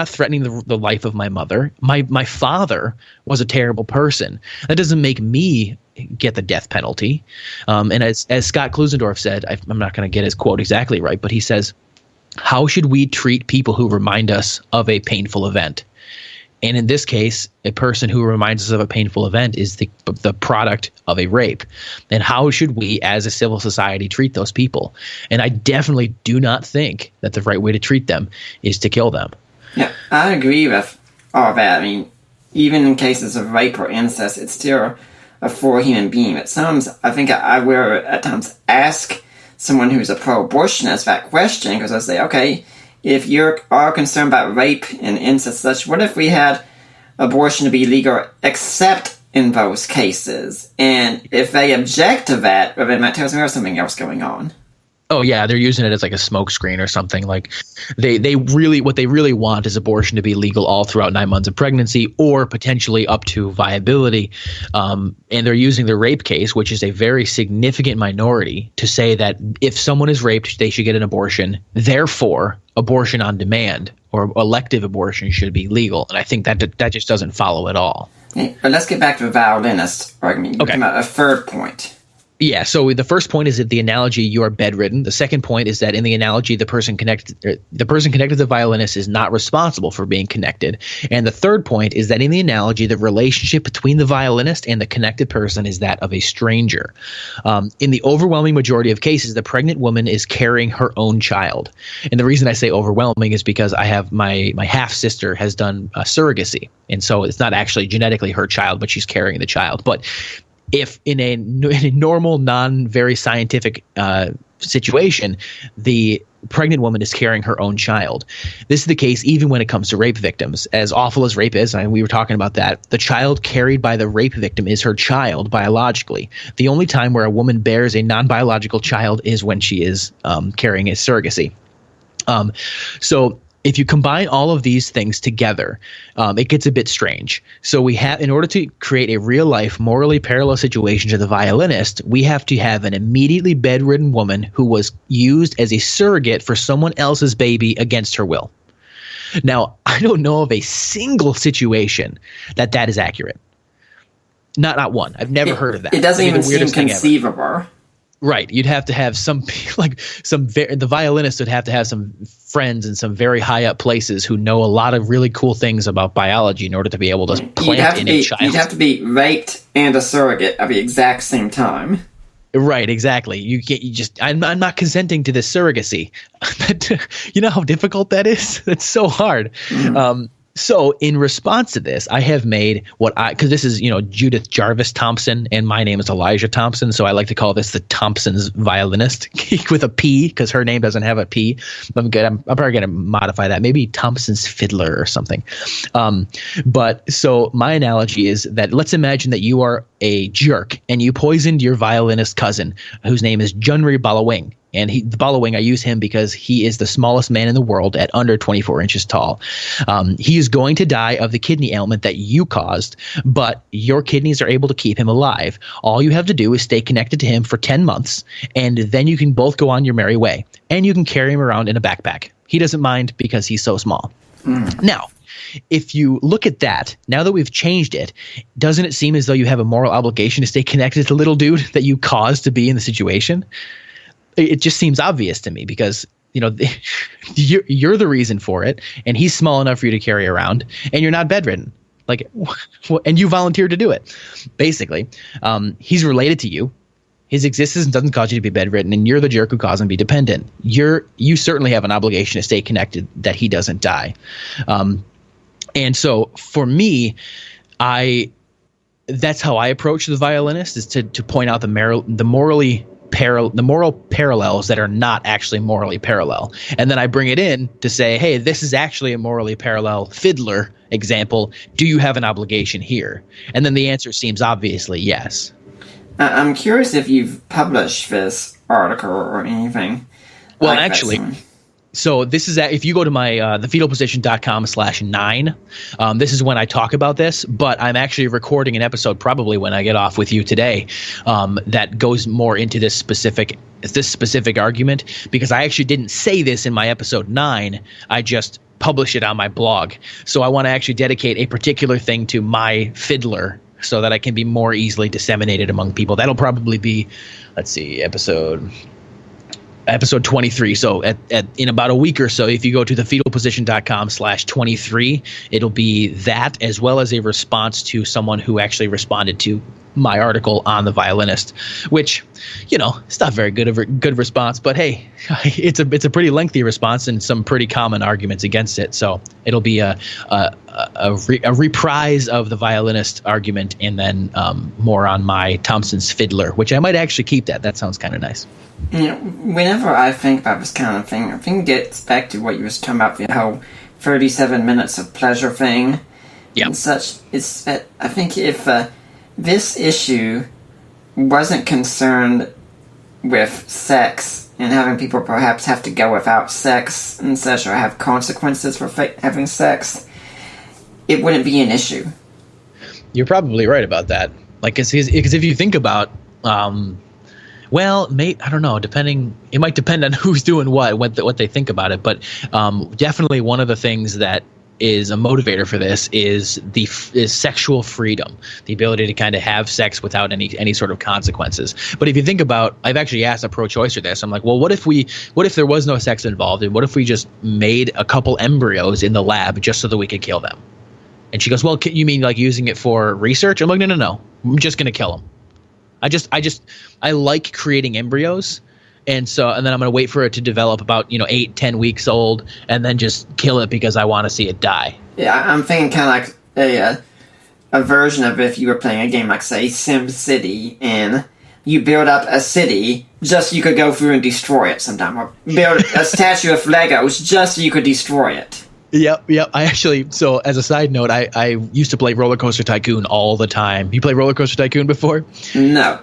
threatening the life of my mother. My father was a terrible person. That doesn't make me get the death penalty. And as Scott Klusendorf said, I'm not going to get his quote exactly right, but he says, "How should we treat people who remind us of a painful event?" And in this case, a person who reminds us of a painful event is the product of a rape. And how should we, as a civil society, treat those people? And I definitely do not think that the right way to treat them is to kill them. Yeah, I agree with all that. I mean, even in cases of rape or incest, it's still a full human being. At times, I think I will at times ask someone who's a pro-abortionist that question, because I say, okay, if you're all concerned about rape and incest such, what if we had abortion to be legal except in those cases? And if they object to that, well, then that tells me there's something else going on. Oh yeah, they're using it as like a smokescreen or something. Like what they really want is abortion to be legal all throughout 9 months of pregnancy, or potentially up to viability. And they're using the rape case, which is a very significant minority, to say that if someone is raped, they should get an abortion. Therefore, abortion on demand or elective abortion should be legal. And I think that just doesn't follow at all. Hey, but let's get back to the violinist argument. Okay. A third point. Yeah, so the first point is that the analogy, you are bedridden. The second point is that in the analogy, the person connected to the violinist is not responsible for being connected. And the third point is that in the analogy, the relationship between the violinist and the connected person is that of a stranger. In the overwhelming majority of cases, the pregnant woman is carrying her own child. And the reason I say overwhelming is because I have my half-sister has done surrogacy. And so it's not actually genetically her child, but she's carrying the child. But if in a normal, non-very scientific situation, the pregnant woman is carrying her own child. This is the case even when it comes to rape victims. As awful as rape is, and we were talking about that, the child carried by the rape victim is her child biologically. The only time where a woman bears a non-biological child is when she is carrying a surrogacy. So if you combine all of these things together, it gets a bit strange. So in order to create a real life, morally parallel situation to the violinist, we have to have an immediately bedridden woman who was used as a surrogate for someone else's baby against her will. Now, I don't know of a single situation that is accurate. Not one. I've never heard of that. It doesn't even seem conceivable. Right. You'd have to have the violinist would have to have some friends in some very high up places who know a lot of really cool things about biology in order to be able to plant in a child. You'd have to be raped and a surrogate at the exact same time. Right, exactly. I'm not consenting to this surrogacy. You know how difficult that is? It's so hard. So in response to this, I have made because this is, Judith Jarvis Thompson, and my name is Elijah Thompson. So I like to call this the Thompson's violinist with a P, because her name doesn't have a P. I'm probably going to modify that. Maybe Thompson's fiddler or something. But so my analogy is that let's imagine that you are a jerk and you poisoned your violinist cousin, whose name is Junri Balawing. And the Balawing, I use him because he is the smallest man in the world at under 24 inches tall. He is going to die of the kidney ailment that you caused, but your kidneys are able to keep him alive. All you have to do is stay connected to him for 10 months, and then you can both go on your merry way. And you can carry him around in a backpack. He doesn't mind because he's so small. Now, if you look at that, now that we've changed it, doesn't it seem as though you have a moral obligation to stay connected to the little dude that you caused to be in the situation? It just seems obvious to me because, you're the reason for it, and he's small enough for you to carry around, and you're not bedridden. And you volunteered to do it. Basically, he's related to you. His existence doesn't cause you to be bedridden, and you're the jerk who caused him to be dependent. You certainly have an obligation to stay connected that he doesn't die. And so for me, that's how I approach the violinist, is to point out the moral parallels that are not actually morally parallel. And then I bring it in to say, hey, this is actually a morally parallel fiddler example. Do you have an obligation here? And then the answer seems obviously yes. I'm curious if you've published this article or anything. Well, actually, so this is if you go to my thefetalposition.com/9, this is when I talk about this, but I'm actually recording an episode probably when I get off with you today that goes more into this specific argument, because I actually didn't say this in my episode 9. I just published it on my blog. So I want to actually dedicate a particular thing to my fiddler so that I can be more easily disseminated among people. That'll probably be, let's see, episode 23. So in about a week or so, if you go to thefetalposition.com/23, it'll be that, as well as a response to someone who actually responded to my article on the violinist, which, it's not very good response, but hey, it's a pretty lengthy response and some pretty common arguments against it. So it'll be a reprise of the violinist argument, and then more on my Thompson's fiddler, which I might actually keep that. That sounds kind of nice. Whenever I think about this kind of thing, I think it gets back to what you were talking about, the whole 37 minutes of pleasure thing. Yeah. And such. It's that I think if this issue wasn't concerned with sex and having people perhaps have to go without sex and such, or have consequences for having sex, it wouldn't be an issue. You're probably right about that. Because if you think about, I don't know. It might depend on who's doing what they think about it. But definitely one of the things that is a motivator for this is sexual freedom, the ability to kind of have sex without any sort of consequences. But if you think about, I've actually asked a pro-choicer this. I'm like, well, what if there was no sex involved, and what if we just made a couple embryos in the lab just so that we could kill them? And she goes, well, you mean like using it for research? I'm like, no. I'm just going to kill them. I like creating embryos. And then I'm going to wait for it to develop about, 8-10 weeks old, and then just kill it because I want to see it die. Yeah, I'm thinking kind of like a version of if you were playing a game like, say, Sim City, and you build up a city just so you could go through and destroy it sometime, or build a statue of Legos just so you could destroy it. Yep. I actually, so as a side note, I used to play Roller Coaster Tycoon all the time. You play Roller Coaster Tycoon before? No.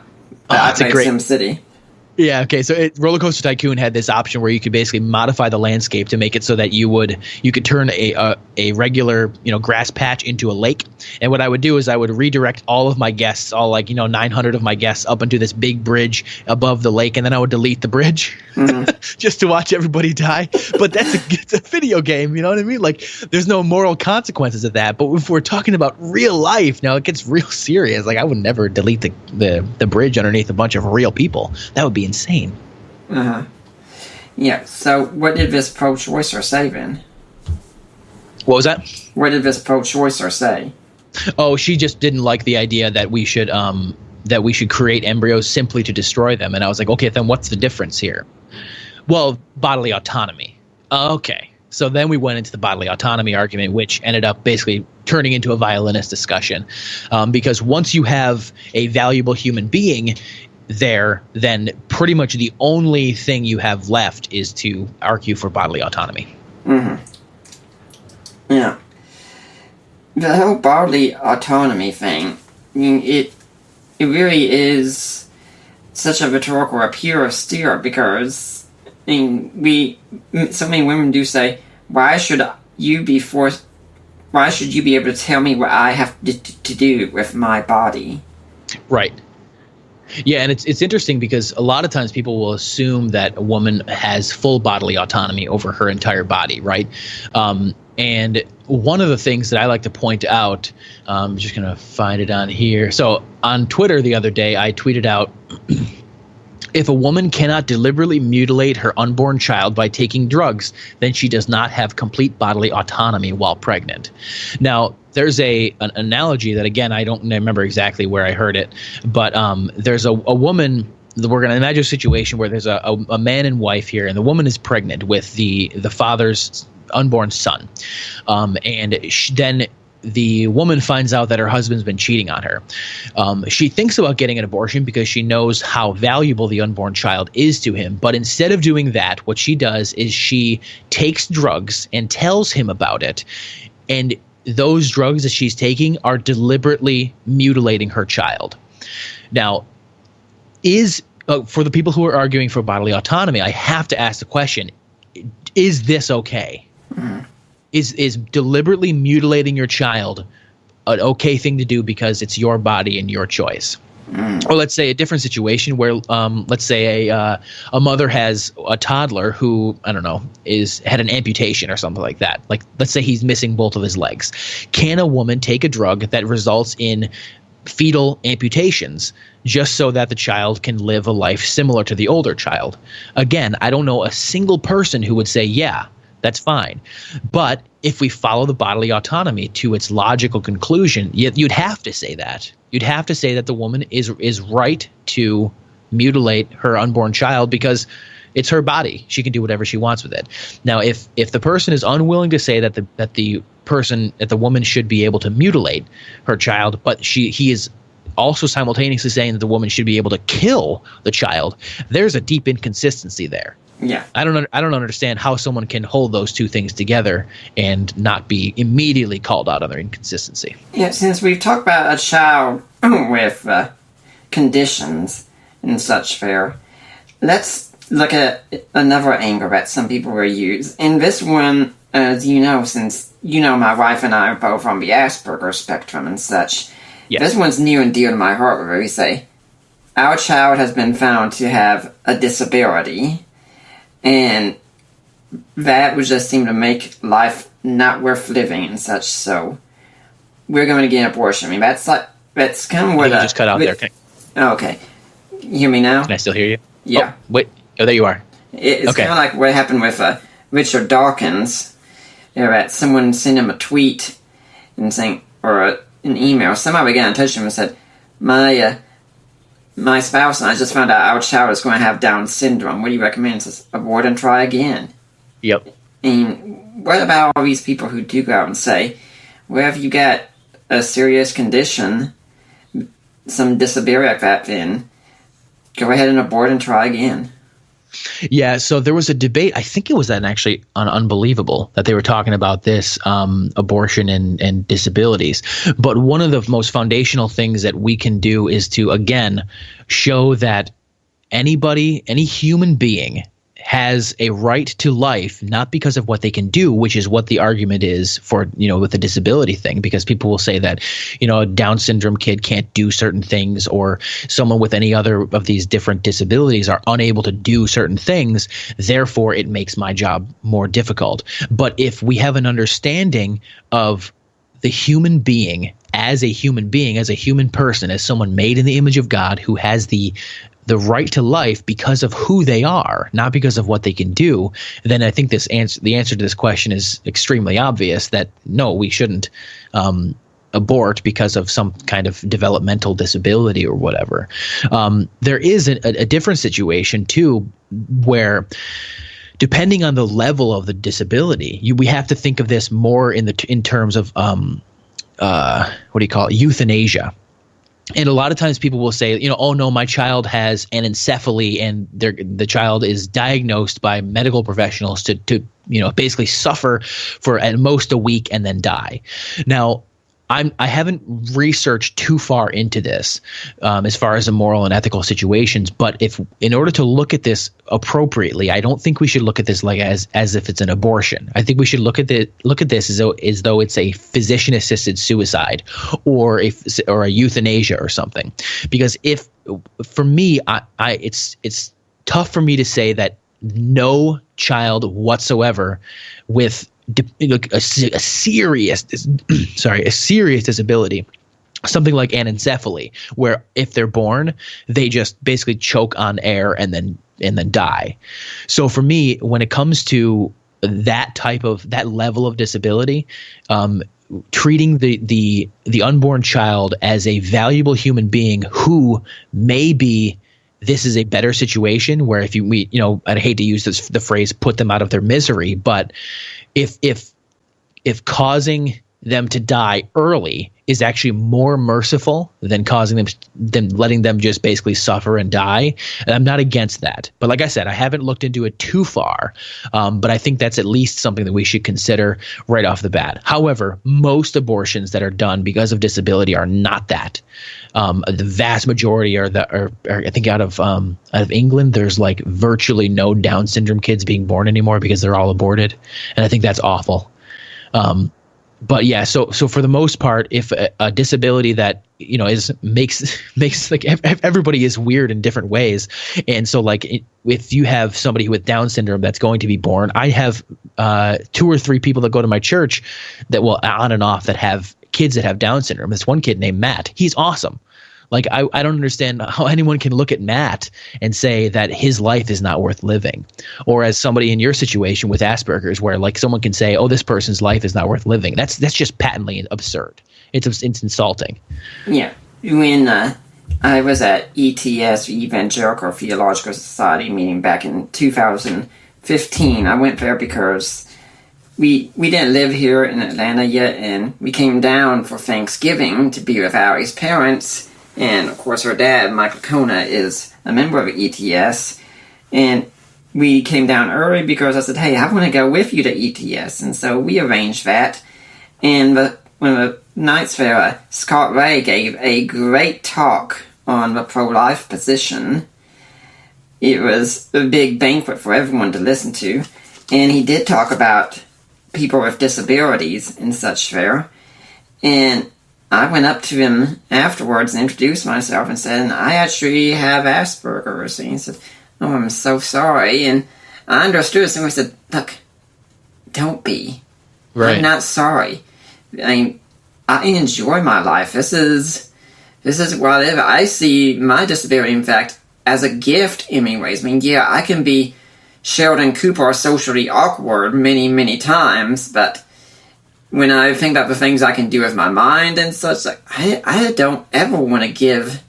I played Sim City. Yeah. Okay. So Roller Coaster Tycoon had this option where you could basically modify the landscape to make it so that you could turn a regular grass patch into a lake. And what I would do is I would redirect all of my guests, all 900 of my guests, up into this big bridge above the lake, and then I would delete the bridge just to watch everybody die. But it's a video game. You know what I mean? Like, there's no moral consequences of that. But if we're talking about real life, now it gets real serious. Like, I would never delete the bridge underneath a bunch of real people. That would be insane. Yeah, so what did this pro-choicer say then? What was that? What did this pro-choicer say? Oh, she just didn't like the idea that we should create embryos simply to destroy them. And I was like, okay, then what's the difference here? Well, bodily autonomy. Okay. So then we went into the bodily autonomy argument, which ended up basically turning into a violinist discussion. Because once you have a valuable human being there, then pretty much the only thing you have left is to argue for bodily autonomy. Yeah. The whole bodily autonomy thing, I mean, it really is such a rhetorical appeal steer, because so many women do say, why should you be able to tell me what I have to do with my body? Right. Yeah, and it's interesting because a lot of times people will assume that a woman has full bodily autonomy over her entire body, right? And one of the things that I like to point out, I'm just going to find it on here. So on Twitter the other day, I tweeted out, if a woman cannot deliberately mutilate her unborn child by taking drugs, then she does not have complete bodily autonomy while pregnant. Now, there's an analogy that, again, I don't remember exactly where I heard it, but there's a woman. We're going to imagine a situation where there's a man and wife here, and the woman is pregnant with the father's unborn son. Then the woman finds out that her husband's been cheating on her. She thinks about getting an abortion because she knows how valuable the unborn child is to him. But instead of doing that, what she does is she takes drugs and tells him about it. And those drugs that she's taking are deliberately mutilating her child. Now, for the people who are arguing for bodily autonomy, I have to ask the question, is this okay? Is deliberately mutilating your child an okay thing to do because it's your body and your choice? Or let's say a different situation where, let's say a mother has a toddler who, I don't know, had an amputation or something like that. Like, let's say he's missing both of his legs. Can a woman take a drug that results in fetal amputations just so that the child can live a life similar to the older child? Again, I don't know a single person who would say, yeah, that's fine. But if we follow the bodily autonomy to its logical conclusion, you'd have to say that. You'd have to say that the woman is right to mutilate her unborn child because it's her body. She can do whatever she wants with it. Now, if the person is unwilling to say that the woman should be able to mutilate her child, but he is also simultaneously saying that the woman should be able to kill the child, there's a deep inconsistency there. Yeah, I don't understand how someone can hold those two things together and not be immediately called out on their inconsistency. Yeah, since we've talked about a child with conditions and such there, let's look at another angle that some people will use. And this one, as you know, since you know my wife and I are both on the Asperger spectrum and such, yes. This one's near and dear to my heart, where we say, our child has been found to have a disability, and that would just seem to make life not worth living and such, so we're going to get an abortion. I mean, that's kind of what... You just cut out there. Okay. You hear me now? Can I still hear you? Yeah. Oh, wait. Oh, there you are. It's okay. Kind of like what happened with Richard Dawkins. That someone sent him a tweet and saying, or an email. Somebody got in touch with him and said, my spouse and I just found out our child is going to have Down syndrome. What do you recommend? He says, abort and try again. Yep. And what about all these people who do go out and say, well, if you got a serious condition, some disability like that, then go ahead and abort and try again. Yeah, so there was a debate, I think it was actually on Unbelievable, that they were talking about this abortion and disabilities. But one of the most foundational things that we can do is to, again, show that anybody, any human being has a right to life, not because of what they can do, which is what the argument is for, with the disability thing, because people will say that, a Down syndrome kid can't do certain things, or someone with any other of these different disabilities are unable to do certain things. Therefore, it makes my job more difficult. But if we have an understanding of the human being, as a human person, as someone made in the image of God who has the right to life because of who they are, not because of what they can do, then I think the answer to this question is extremely obvious, that no, we shouldn't abort because of some kind of developmental disability or whatever. There is a different situation too, where depending on the level of the disability, we have to think of this more in terms of euthanasia. And a lot of times people will say, oh no, my child has anencephaly, and the child is diagnosed by medical professionals to basically suffer for at most a week and then die. Now, I haven't researched too far into this as far as the moral and ethical situations, but in order to look at this appropriately, I don't think we should look at this like as if it's an abortion. I think we should look at this as though it's a physician-assisted suicide or a euthanasia or something. Because for me, it's tough for me to say that no child whatsoever with a serious disability, something like anencephaly, where if they're born, they just basically choke on air and then die. So for me, when it comes to that level of disability, treating the unborn child as a valuable human being who maybe this is a better situation, where I'd hate to use the phrase "put them out of their misery," but if causing them to die early is actually more merciful than letting them just basically suffer and die, and I'm not against that. But like I said, I haven't looked into it too far, but I think that's at least something that we should consider right off the bat. However, most abortions that are done because of disability are not that. The vast majority are I think out of England, there's like virtually no Down syndrome kids being born anymore because they're all aborted, and I think that's awful. But yeah, so for the most part, if a disability that makes like everybody is weird in different ways, and so like if you have somebody with Down syndrome that's going to be born, I have 2 or 3 people that go to my church that will on and off that have kids that have Down syndrome. There's one kid named Matt. He's awesome. Like, I don't understand how anyone can look at Matt and say that his life is not worth living. Or as somebody in your situation with Asperger's, where like someone can say, oh, this person's life is not worth living. That's just patently absurd. It's insulting. Yeah. When I was at ETS, Evangelical Theological Society meeting back in 2015, I went there because we didn't live here in Atlanta yet, and we came down for Thanksgiving to be with Allie's parents. And, of course, her dad, Michael Kona, is a member of ETS. And we came down early because I said, hey, I want to go with you to ETS. And so we arranged that. And when the night's fair, Scott Ray gave a great talk on the prolife position. It was a big banquet for everyone to listen to. And he did talk about people with disabilities and such there. And I went up to him afterwards and introduced myself and said, I actually have Asperger's. And he said, oh, I'm so sorry. And I understood. So I said, look, don't be. Right. I'm not sorry. I mean, I enjoy my life. This is where I live. I see my disability, in fact, as a gift in many ways. I mean, yeah, I can be Sheldon Cooper socially awkward many, many times, but when I think about the things I can do with my mind and such, like, I don't ever want to give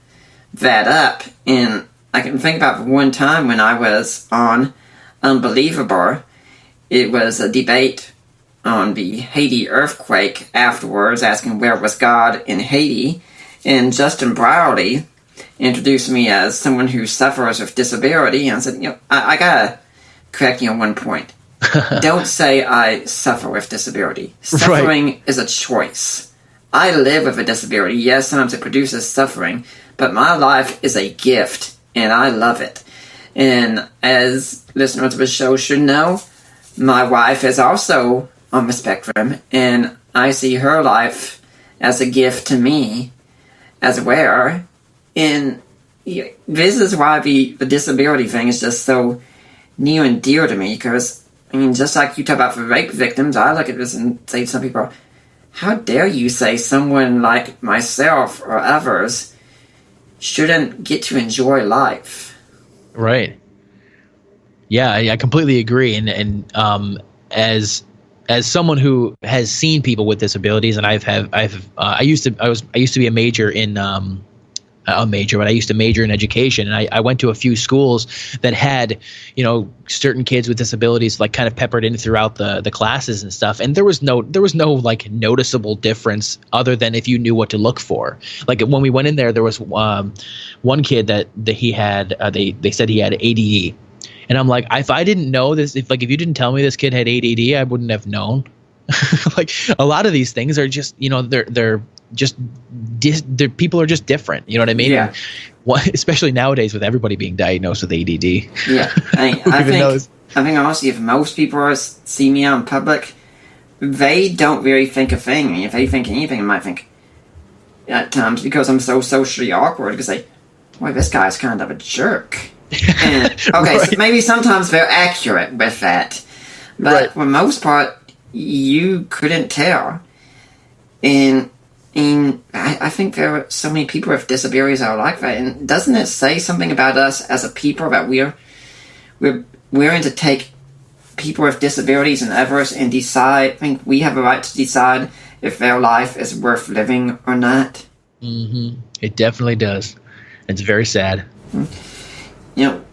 that up. And I can think about one time when I was on Unbelievable. It was a debate on the Haiti earthquake afterwards, asking where was God in Haiti. And Justin Browley introduced me as someone who suffers with disability. And I said, I gotta correct you on one point. Don't say I suffer with disability. Suffering is a choice. I live with a disability. Yes, sometimes it produces suffering, but my life is a gift, and I love it. And as listeners of the show should know, my wife is also on the spectrum, and I see her life as a gift to me as well. And this is why the disability thing is just so near and dear to me, because, I mean, just like you talk about for rape victims, I look at this and say to some people, how dare you say someone like myself or others shouldn't get to enjoy life? Right. Yeah, I completely agree. And as someone who has seen people with disabilities, and I used to be a major in but I used to major in education, and I went to a few schools that had, certain kids with disabilities like kind of peppered in throughout the classes and stuff. And there was no like noticeable difference other than if you knew what to look for. Like when we went in there was one kid that he had, they said he had ADD. And I'm like, if I didn't know this, if you didn't tell me this kid had ADD, I wouldn't have known. Like a lot of these things are just, they're just people are just different. You know what I mean? Yeah. Especially nowadays with everybody being diagnosed with ADD. Yeah. I think honestly, if most people see me out in public, they don't really think a thing. I mean, if they think anything, they might think at times, because I'm so socially awkward, because boy, this guy's kind of a jerk. And, okay, right. So maybe sometimes they're accurate with that, but right. For the most part, you couldn't tell. And I think there are so many people with disabilities that are like that. And doesn't it say something about us as a people that we're willing to take people with disabilities and others and decide? I think we have a right to decide if their life is worth living or not. Mm-hmm. It definitely does. It's very sad. When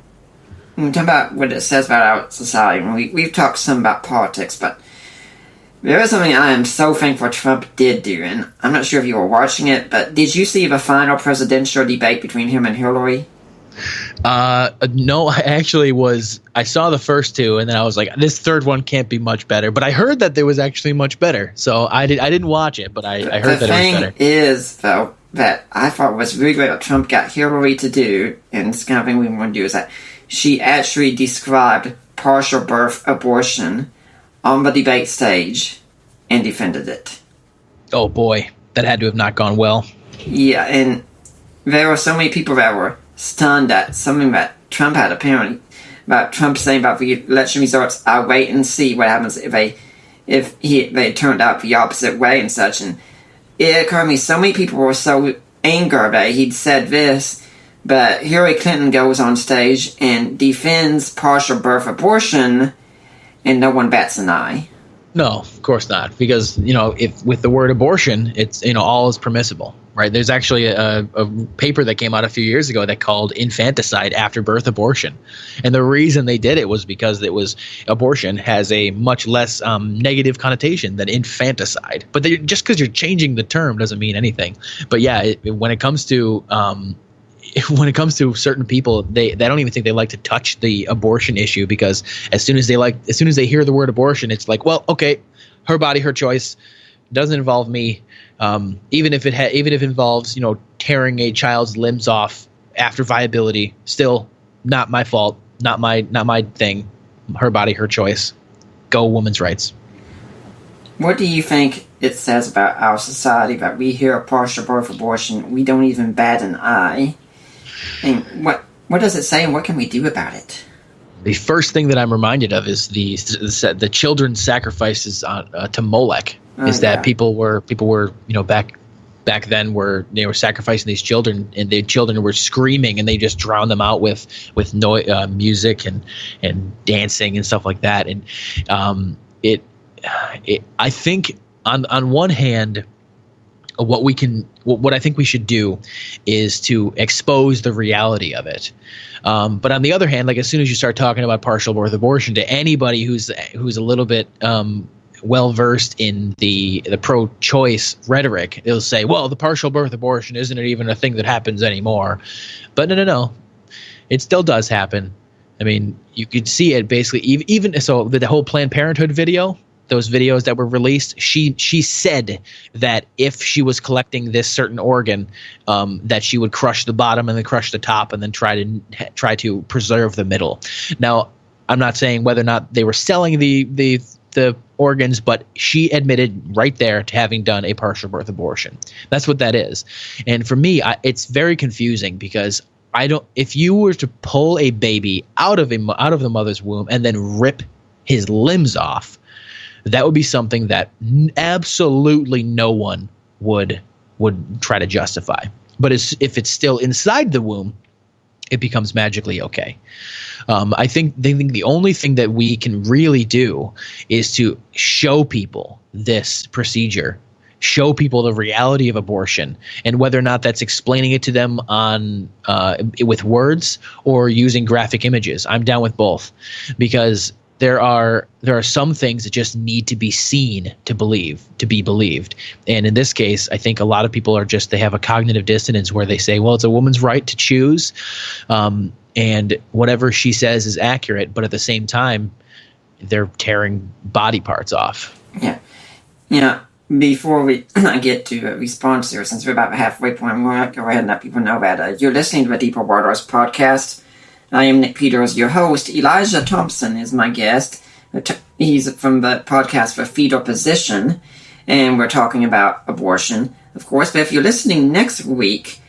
we talk about what it says about our society, we've talked some about politics, but there is something I am so thankful Trump did do, and I'm not sure if you were watching it, but did you see the final presidential debate between him and Hillary? No, I actually I saw the first two, and then I was like, this third one can't be much better. But I heard that there was actually much better, so I didn't watch it, but I heard that it was better. The thing is, though, that I thought was really great what Trump got Hillary to do, and this kind of thing we want to do, is that she actually described partial birth abortion on the debate stage and defended it. Oh boy, that had to have not gone well. Yeah, and there were so many people that were stunned at something that Trump had apparently, about Trump saying about the election results, I'll wait and see what happens if they turned out the opposite way and such. And it occurred to me, so many people were so angry that he'd said this, but Hillary Clinton goes on stage and defends partial birth abortion, and no one bats an eye. No, of course not, because if with the word abortion, it's all is permissible, right? There's actually a paper that came out a few years ago that called infanticide after birth abortion, and the reason they did it was because abortion has a much less negative connotation than infanticide. But just because you're changing the term doesn't mean anything. But yeah, when it comes to certain people, they don't even think they like to touch the abortion issue, because as soon as they hear the word abortion, it's like, well, okay, her body, her choice, doesn't involve me. Even if it involves tearing a child's limbs off after viability, still not my fault, not my thing. Her body, her choice. Go women's rights. What do you think it says about our society that we hear a partial birth abortion, we don't even bat an eye? And what does it say, and what can we do about it? The first thing that I'm reminded of is the children's sacrifices to Molech. That people were back then they were sacrificing these children, and the children were screaming, and they just drowned them out with music and dancing and stuff like that. And I think on one hand, what I think we should do is to expose the reality of it. But on the other hand, like as soon as you start talking about partial birth abortion to anybody who's a little bit well versed in the pro-choice rhetoric, they'll say, well, the partial birth abortion isn't even a thing that happens anymore. But no, it still does happen. I mean, you could see it basically even so the whole Planned Parenthood video. those videos that were released, she said that if she was collecting this certain organ, that she would crush the bottom and then crush the top and then try to preserve the middle. Now, I'm not saying whether or not they were selling the organs, but she admitted right there to having done a partial birth abortion. That's what that is. And for me, it's very confusing because if you were to pull a baby out of the mother's womb and then rip his limbs off, that would be something that absolutely no one would try to justify. But if it's still inside the womb, it becomes magically okay. I think the only thing that we can really do is to show people this procedure, show people the reality of abortion, and whether or not that's explaining it to them with words or using graphic images. I'm down with both, because there are some things that just need to be seen to be believed. And in this case, I think a lot of people they have a cognitive dissonance where they say, well, it's a woman's right to choose, and whatever she says is accurate, but at the same time, they're tearing body parts off. Yeah. Before we get to a response here, since we're about the halfway point, I'm going to go ahead and let people know that you're listening to the Deeper Waters podcast. I am Nick Peters, your host. Elijah Thompson is my guest. He's from the podcast for Fetal Position, and we're talking about abortion, of course. But if you're listening next week,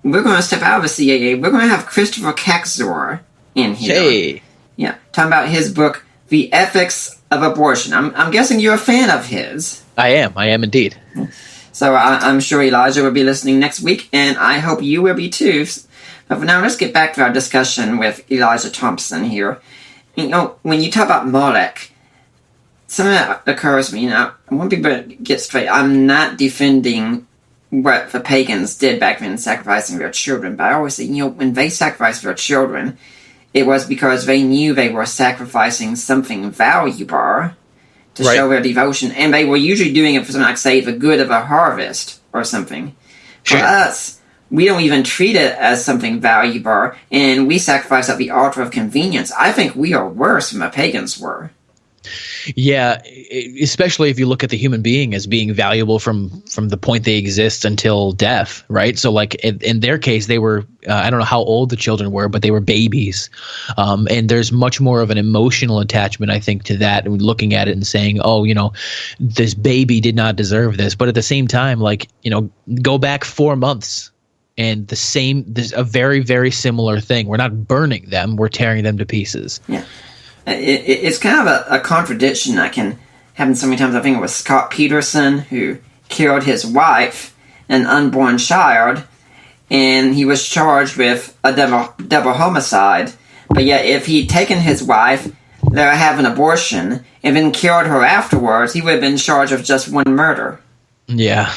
we're going to step out of the CAA. We're going to have Christopher Kaczor in here. Hey. Yeah, talking about his book, The Ethics of Abortion. I'm guessing you're a fan of his. I am indeed. So I'm sure Elijah will be listening next week, and I hope you will be too. But for now, let's get back to our discussion with Elijah Thompson here. You know, when you talk about Molech, something that occurs to me, I want people to get straight. I'm not defending what the pagans did back then, sacrificing their children, but I always say, when they sacrificed their children, it was because they knew they were sacrificing something valuable to show their devotion, and they were usually doing it for something like, say, the good of a harvest or something. Sure. For us, we don't even treat it as something valuable, and we sacrifice at the altar of convenience. I think we are worse than the pagans were. Yeah, especially if you look at the human being as being valuable from the point they exist until death, right? So like in their case, they were, I don't know how old the children were, but they were babies. And there's much more of an emotional attachment, I think, to that, and looking at it and saying, oh, this baby did not deserve this. But at the same time, go back 4 months. And there's a very, very similar thing. We're not burning them, we're tearing them to pieces. Yeah. It's kind of a contradiction that can happen so many times. I think it was Scott Peterson who killed his wife, an unborn child, and he was charged with a double homicide. But yet, if he'd taken his wife, let her have an abortion, and then killed her afterwards, he would have been charged with just one murder. Yeah.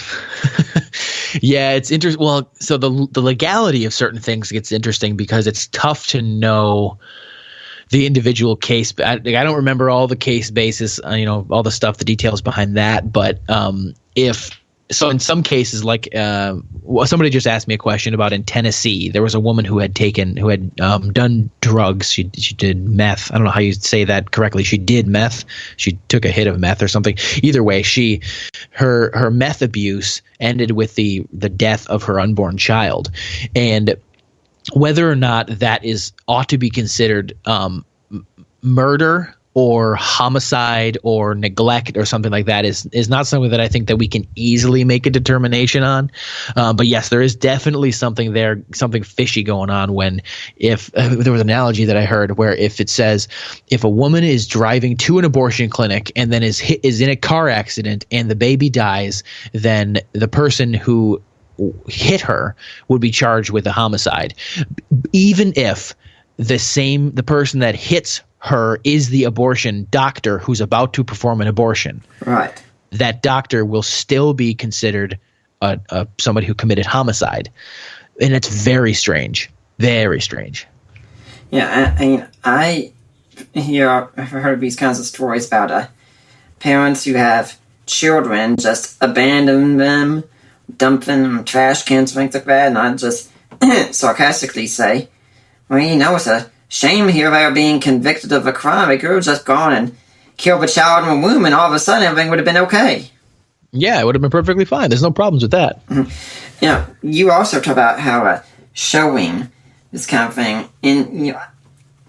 Yeah, it's interesting. Well, so the legality of certain things gets interesting because it's tough to know the individual case. I don't remember all the case basis, all the stuff, the details behind that. But in some cases, like somebody just asked me a question about in Tennessee, there was a woman who had done drugs. She did meth. I don't know how you say that correctly. She did meth. She took a hit of meth or something. Either way, her meth abuse ended with the death of her unborn child, and whether or not that ought to be considered murder or homicide or neglect or something like that is not something that I think that we can easily make a determination on. But yes, there is definitely something there, something fishy going on when if there was an analogy that I heard where if it says if a woman is driving to an abortion clinic and then is in a car accident and the baby dies, then the person who hit her would be charged with a homicide, even if the person that hits her is the abortion doctor who's about to perform an abortion. Right. That doctor will still be considered somebody who committed homicide, and it's very strange. Very strange. Yeah, I've heard these kinds of stories about parents who have children just abandon them, dump them in trash cans, things like that, and I just sarcastically say, well, it's a shame here they are being convicted of a crime. They could have just gone and killed a child in a womb, and all of a sudden everything would have been okay. Yeah, it would have been perfectly fine. There's no problems with that. Mm-hmm. You also talk about how showing this kind of thing, and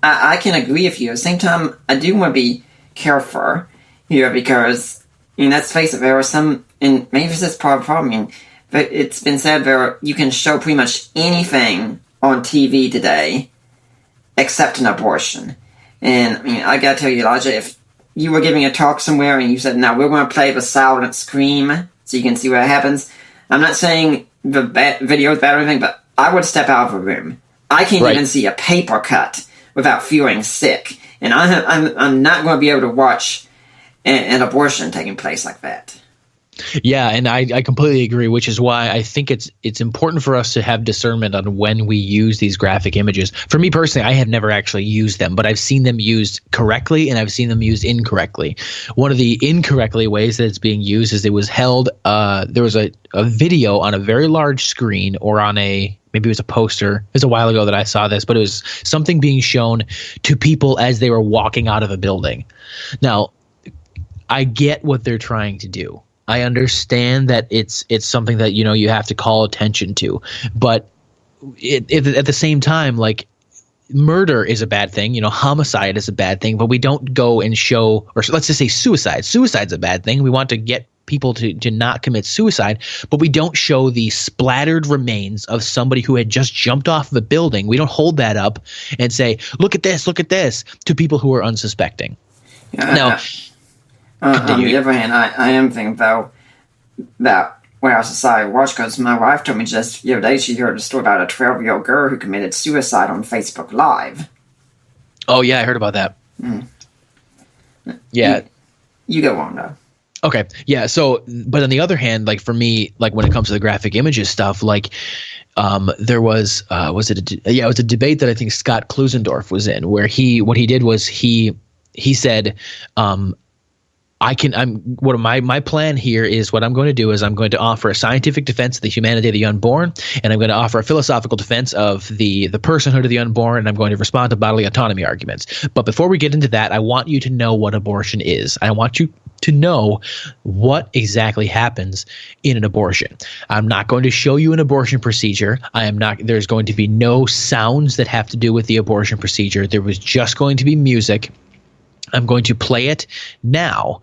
I can agree with you. At the same time, I do want to be careful here because, let's face it, there are some, and maybe this is part of the problem, but it's been said you can show pretty much anything on TV today except an abortion. And, I gotta tell you, Elijah, if you were giving a talk somewhere and you said, now we're going to play the silent scream so you can see what happens, I'm not saying the video is bad or anything, but I would step out of the room. I can't even see a paper cut without feeling sick. And I'm not going to be able to watch an abortion taking place like that. Yeah, and I completely agree, which is why I think it's important for us to have discernment on when we use these graphic images. For me personally, I have never actually used them, but I've seen them used correctly and I've seen them used incorrectly. One of the incorrectly ways that it's being used is it was held there was a video on a very large screen or on maybe it was a poster. It was a while ago that I saw this, but it was something being shown to people as they were walking out of a building. Now, I get what they're trying to do. I understand that it's something that you have to call attention to, but at the same time, like, murder is a bad thing, homicide is a bad thing, but we don't go and show, or let's just say suicide. Suicide's a bad thing. We want to get people to not commit suicide, but we don't show the splattered remains of somebody who had just jumped off of a building. We don't hold that up and say, look at this, to people who are unsuspecting. Now, on the other hand, I am thinking, though, that where our society watch, because my wife told me just the other day she heard a story about a 12-year-old girl who committed suicide on Facebook Live. Oh, yeah, I heard about that. Yeah. You go on, though. Okay. Yeah. So, but on the other hand, like for me, like when it comes to the graphic images stuff, like there was it was a debate that I think Scott Klusendorf was in, where what he did was he said, my plan here is what I'm going to do is I'm going to offer a scientific defense of the humanity of the unborn, and I'm going to offer a philosophical defense of the personhood of the unborn, and I'm going to respond to bodily autonomy arguments. But before we get into that, I want you to know what abortion is. I want you to know what exactly happens in an abortion. I'm not going to show you an abortion procedure. There's going to be no sounds that have to do with the abortion procedure. There was just going to be music. I'm going to play it now.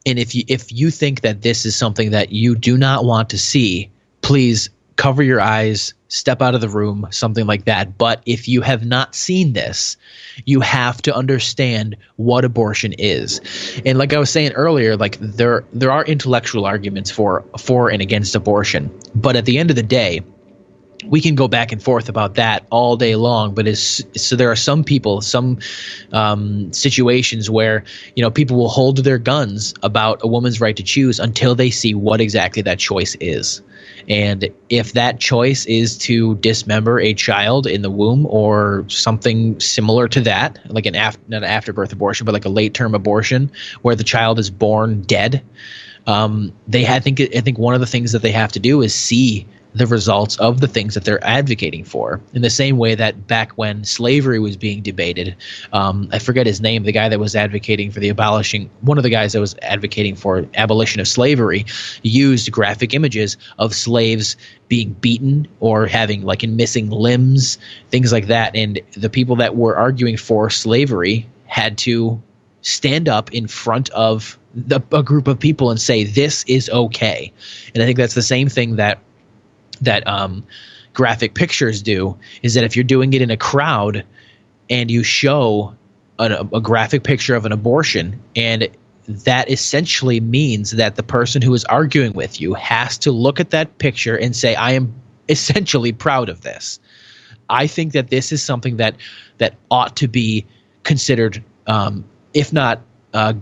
And if you think that this is something that you do not want to see, please cover your eyes, step out of the room, something like that. But if you have not seen this, you have to understand what abortion is. And like I was saying earlier, like there are intellectual arguments for and against abortion. But at the end of the day, we can go back and forth about that all day long, but so there are some people, some situations where people will hold their guns about a woman's right to choose until they see what exactly that choice is. And if that choice is to dismember a child in the womb or something similar to that, like not an afterbirth abortion, but like a late-term abortion where the child is born dead, I think one of the things that they have to do is see the results of the things that they're advocating for. In the same way that back when slavery was being debated, I forget his name, the guy that was advocating for one of the guys that was advocating for abolition of slavery used graphic images of slaves being beaten or having missing limbs, things like that. And the people that were arguing for slavery had to stand up in front of a group of people and say, this is okay. And I think that's the same thing that graphic pictures do, is that if you're doing it in a crowd and you show a graphic picture of an abortion, and that essentially means that the person who is arguing with you has to look at that picture and say, I am essentially proud of this. I think that this is something that ought to be considered, if not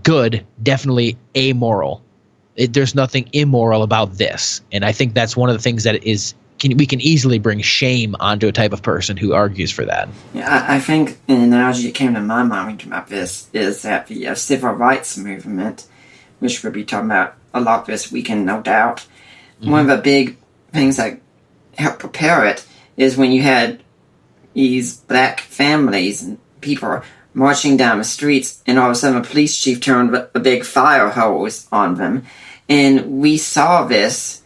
good, definitely amoral. There's nothing immoral about this. And I think that's one of the things that we can easily bring shame onto a type of person who argues for that. Yeah, I think an analogy that came to my mind when we talk about this is that the civil rights movement, which we'll be talking about a lot this weekend, no doubt, one of the big things that helped prepare it is when you had these black families and people marching down the streets, and all of a sudden a police chief turned a big fire hose on them. And we saw this,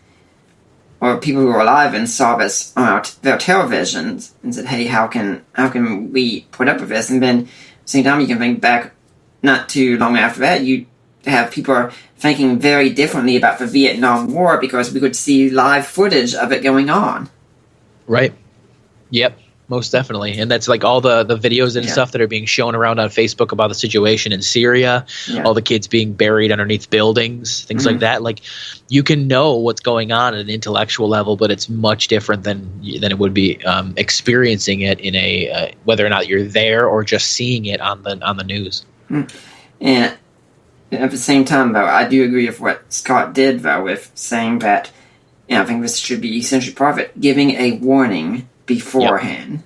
or people who were alive and saw this on their televisions and said, hey, how can we put up with this? And then at the same time, you can think back not too long after that, you have people thinking very differently about the Vietnam War because we could see live footage of it going on. Right. Yep. Most definitely. And that's like all the videos and stuff that are being shown around on Facebook about the situation in Syria, all the kids being buried underneath buildings, things like that. Like, you can know what's going on at an intellectual level, but it's much different than it would be experiencing it in a whether or not you're there or just seeing it on the news. And at the same time, though, I do agree with what Scott did, though, with saying that, I think this should be essentially part of it, giving a warning beforehand.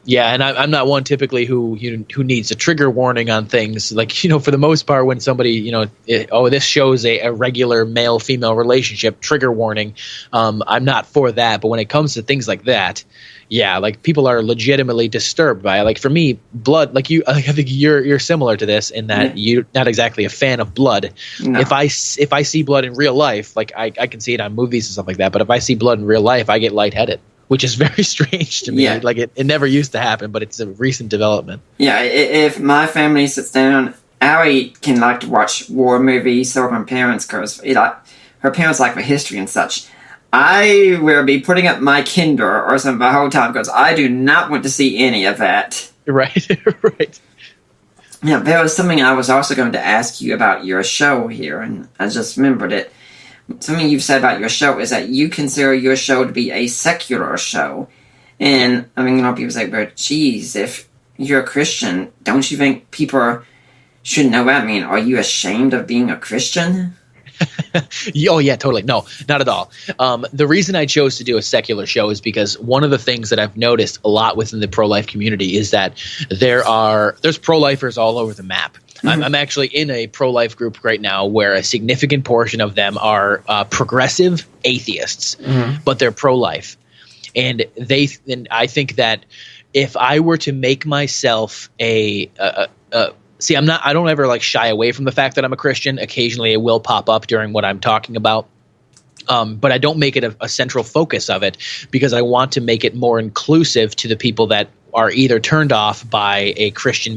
Yeah, and I'm not one typically who needs a trigger warning on things. Like, for the most part, when somebody, this shows a regular male-female relationship, trigger warning, I'm not for that. But when it comes to things like that, yeah, like, people are legitimately disturbed by it. Like, for me, blood, like I think you're similar to this in that you're not exactly a fan of blood. No. If I see blood in real life, like I can see it on movies and stuff like that, but if I see blood in real life, I get lightheaded, which is very strange to me. Yeah. Like, it never used to happen, but it's a recent development. Yeah, if my family sits down, Allie can like to watch war movies, so her parents, because her parents like the history and such. I will be putting up my Kindle or something the whole time because I do not want to see any of that. Right, right. Yeah, there was something I was also going to ask you about your show here, and I just remembered it. Something you've said about your show is that you consider your show to be a secular show. And, a lot of people say, but geez, if you're a Christian, don't you think people should know that? Are you ashamed of being a Christian? Oh, yeah, totally. No, not at all. The reason I chose to do a secular show is because one of the things that I've noticed a lot within the pro-life community is that there's pro-lifers all over the map. Mm-hmm. I'm actually in a pro-life group right now where a significant portion of them are progressive atheists, but they're pro-life. And I think that if I were to make myself see, I don't ever shy away from the fact that I'm a Christian. Occasionally it will pop up during what I'm talking about. But I don't make it a central focus of it because I want to make it more inclusive to the people that are either turned off by a Christian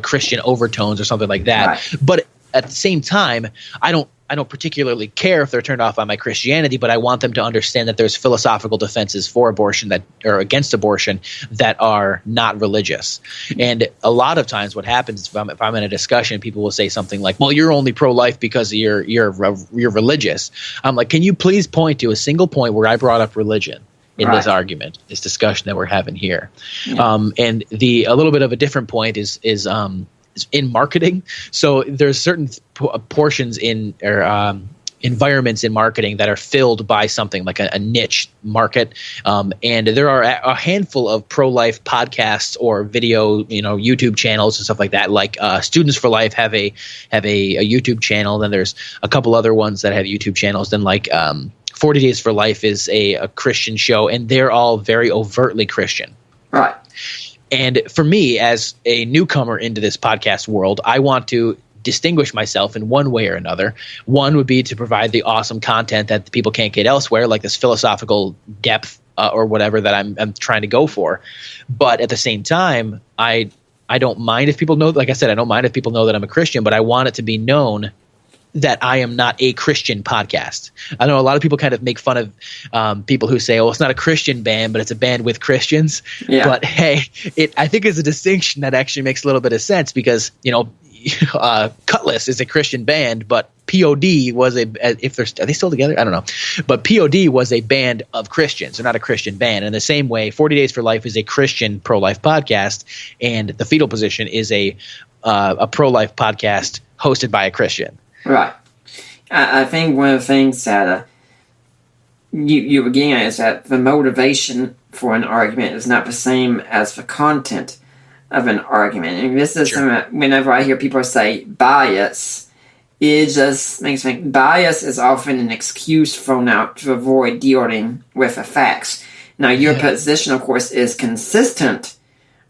Christian overtones or something like that. Right. But at the same time, I don't particularly care if they're turned off by my Christianity, but I want them to understand that there's philosophical defenses for abortion or against abortion that are not religious. And a lot of times what happens is if I'm in a discussion, people will say something like, well, you're only pro-life because you're religious. I'm like, can you please point to a single point where I brought up religion in this argument, this discussion that we're having here? Yeah. And a little bit of a different point is in marketing. So there's certain portions in environments in marketing that are filled by something like a niche market. And there are a handful of pro-life podcasts or video, YouTube channels and stuff like that. Like Students for Life have a YouTube channel. Then there's a couple other ones that have YouTube channels. Then 40 Days for Life is a Christian show, and they're all very overtly Christian. Right. And for me, as a newcomer into this podcast world, I want to distinguish myself in one way or another. One would be to provide the awesome content that people can't get elsewhere, like this philosophical depth or whatever that I'm trying to go for. But at the same time, I don't mind if people know, like I said, I don't mind if people know that I'm a Christian, but I want it to be known that I am not a Christian podcast. I know a lot of people kind of make fun of people who say, oh, it's not a Christian band, but it's a band with Christians. Yeah. But hey, I think it's a distinction that actually makes a little bit of sense because, Cutlass is a Christian band, but POD was are they still together? I don't know. But POD was a band of Christians. They're not a Christian band. In the same way, 40 Days for Life is a Christian pro-life podcast, and The Fetal Position is a pro-life podcast hosted by a Christian. Right. I think one of the things that you were getting at is that the motivation for an argument is not the same as the content of an argument. And this is something that whenever I hear people say bias, it just makes me think bias is often an excuse thrown out to avoid dealing with the facts. Now, your position, of course, is consistent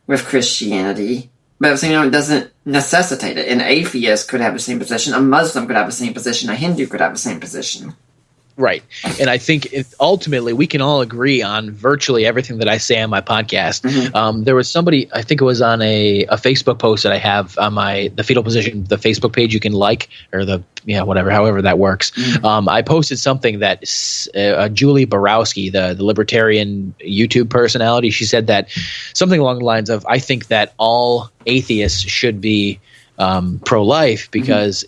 with Christianity, But it doesn't necessitate it. An atheist could have the same position. A Muslim could have the same position. A Hindu could have the same position. Right. And I think ultimately we can all agree on virtually everything that I say on my podcast. Mm-hmm. There was somebody, I think it was on a Facebook post that I have on the Fetal Position, the Facebook page you can like, or however that works. Mm-hmm. I posted something that Julie Borowski, the libertarian YouTube personality, she said that something along the lines of, I think that all atheists should be pro-life because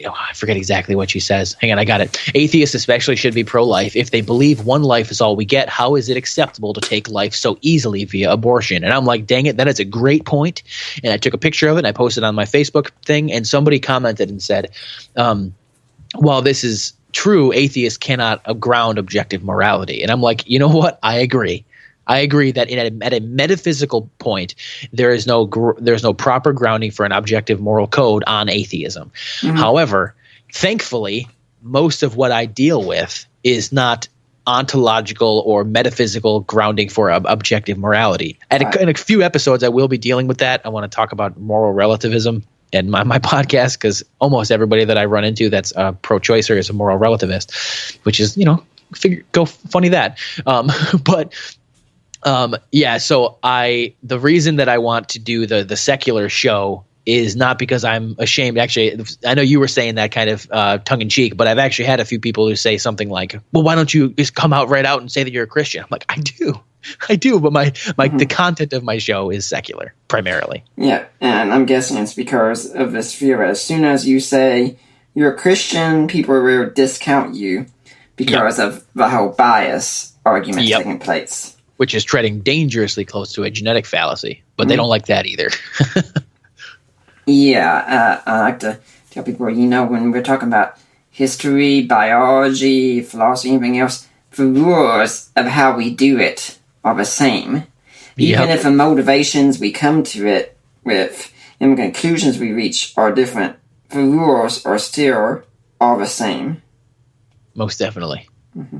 I forget exactly what she says. Hang on, I got it. Atheists especially should be pro-life. If they believe one life is all we get, how is it acceptable to take life so easily via abortion? And I'm like, dang it, that is a great point. And I took a picture of it and I posted it on my Facebook thing, and somebody commented and said, while this is true, atheists cannot ground objective morality. And I'm like, you know what? I agree. I agree that at a metaphysical point, there's no proper grounding for an objective moral code on atheism. Mm-hmm. However, thankfully, most of what I deal with is not ontological or metaphysical grounding for objective morality. In a few episodes, I will be dealing with that. I want to talk about moral relativism in my podcast because almost everybody that I run into that's a pro-choicer is a moral relativist, which is, go funny that. So the reason that I want to do the secular show is not because I'm ashamed. Actually, I know you were saying that kind of tongue in cheek, but I've actually had a few people who say something like, well, why don't you just come out right out and say that you're a Christian? I'm like, I do, but the content of my show is secular primarily. Yeah. And I'm guessing it's because of this fear. As soon as you say you're a Christian, people will discount you because of the whole bias argument taking place. Which is treading dangerously close to a genetic fallacy, but they don't like that either. I like to tell people, when we're talking about history, biology, philosophy, anything else, the rules of how we do it are the same. Even if the motivations we come to it with and the conclusions we reach are different, the rules are still all the same. Most definitely. Mm-hmm.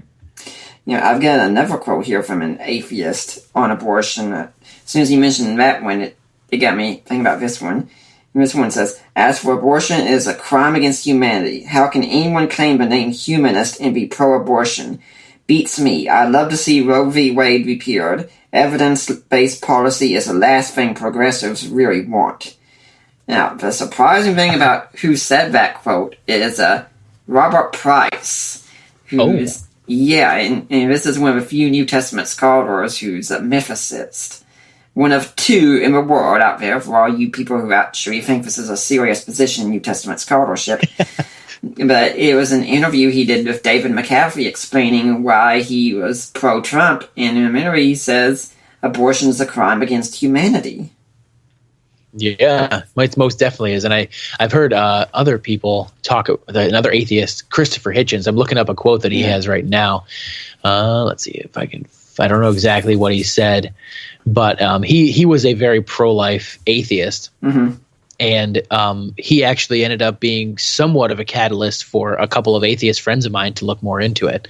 I've got another quote here from an atheist on abortion. As soon as you mentioned that one, it got me thinking about this one. And this one says, as for abortion, it is a crime against humanity. How can anyone claim the name humanist and be pro-abortion? Beats me. I'd love to see Roe v. Wade repealed. Evidence-based policy is the last thing progressives really want. Now, the surprising thing about who said that quote is Robert Price, who's... Yeah, and this is one of a few New Testament scholars who's a mythicist. One of two in the world out there for all you people who actually think this is a serious position in New Testament scholarship. But it was an interview he did with David McCaffrey explaining why he was pro-Trump. And in a minute he says abortion is a crime against humanity. Yeah, it most definitely is. And I've heard other people talk, another atheist, Christopher Hitchens. I'm looking up a quote that he has right now. Let's see if I don't know exactly what he said, but he was a very pro-life atheist. Mm-hmm. And he actually ended up being somewhat of a catalyst for a couple of atheist friends of mine to look more into it,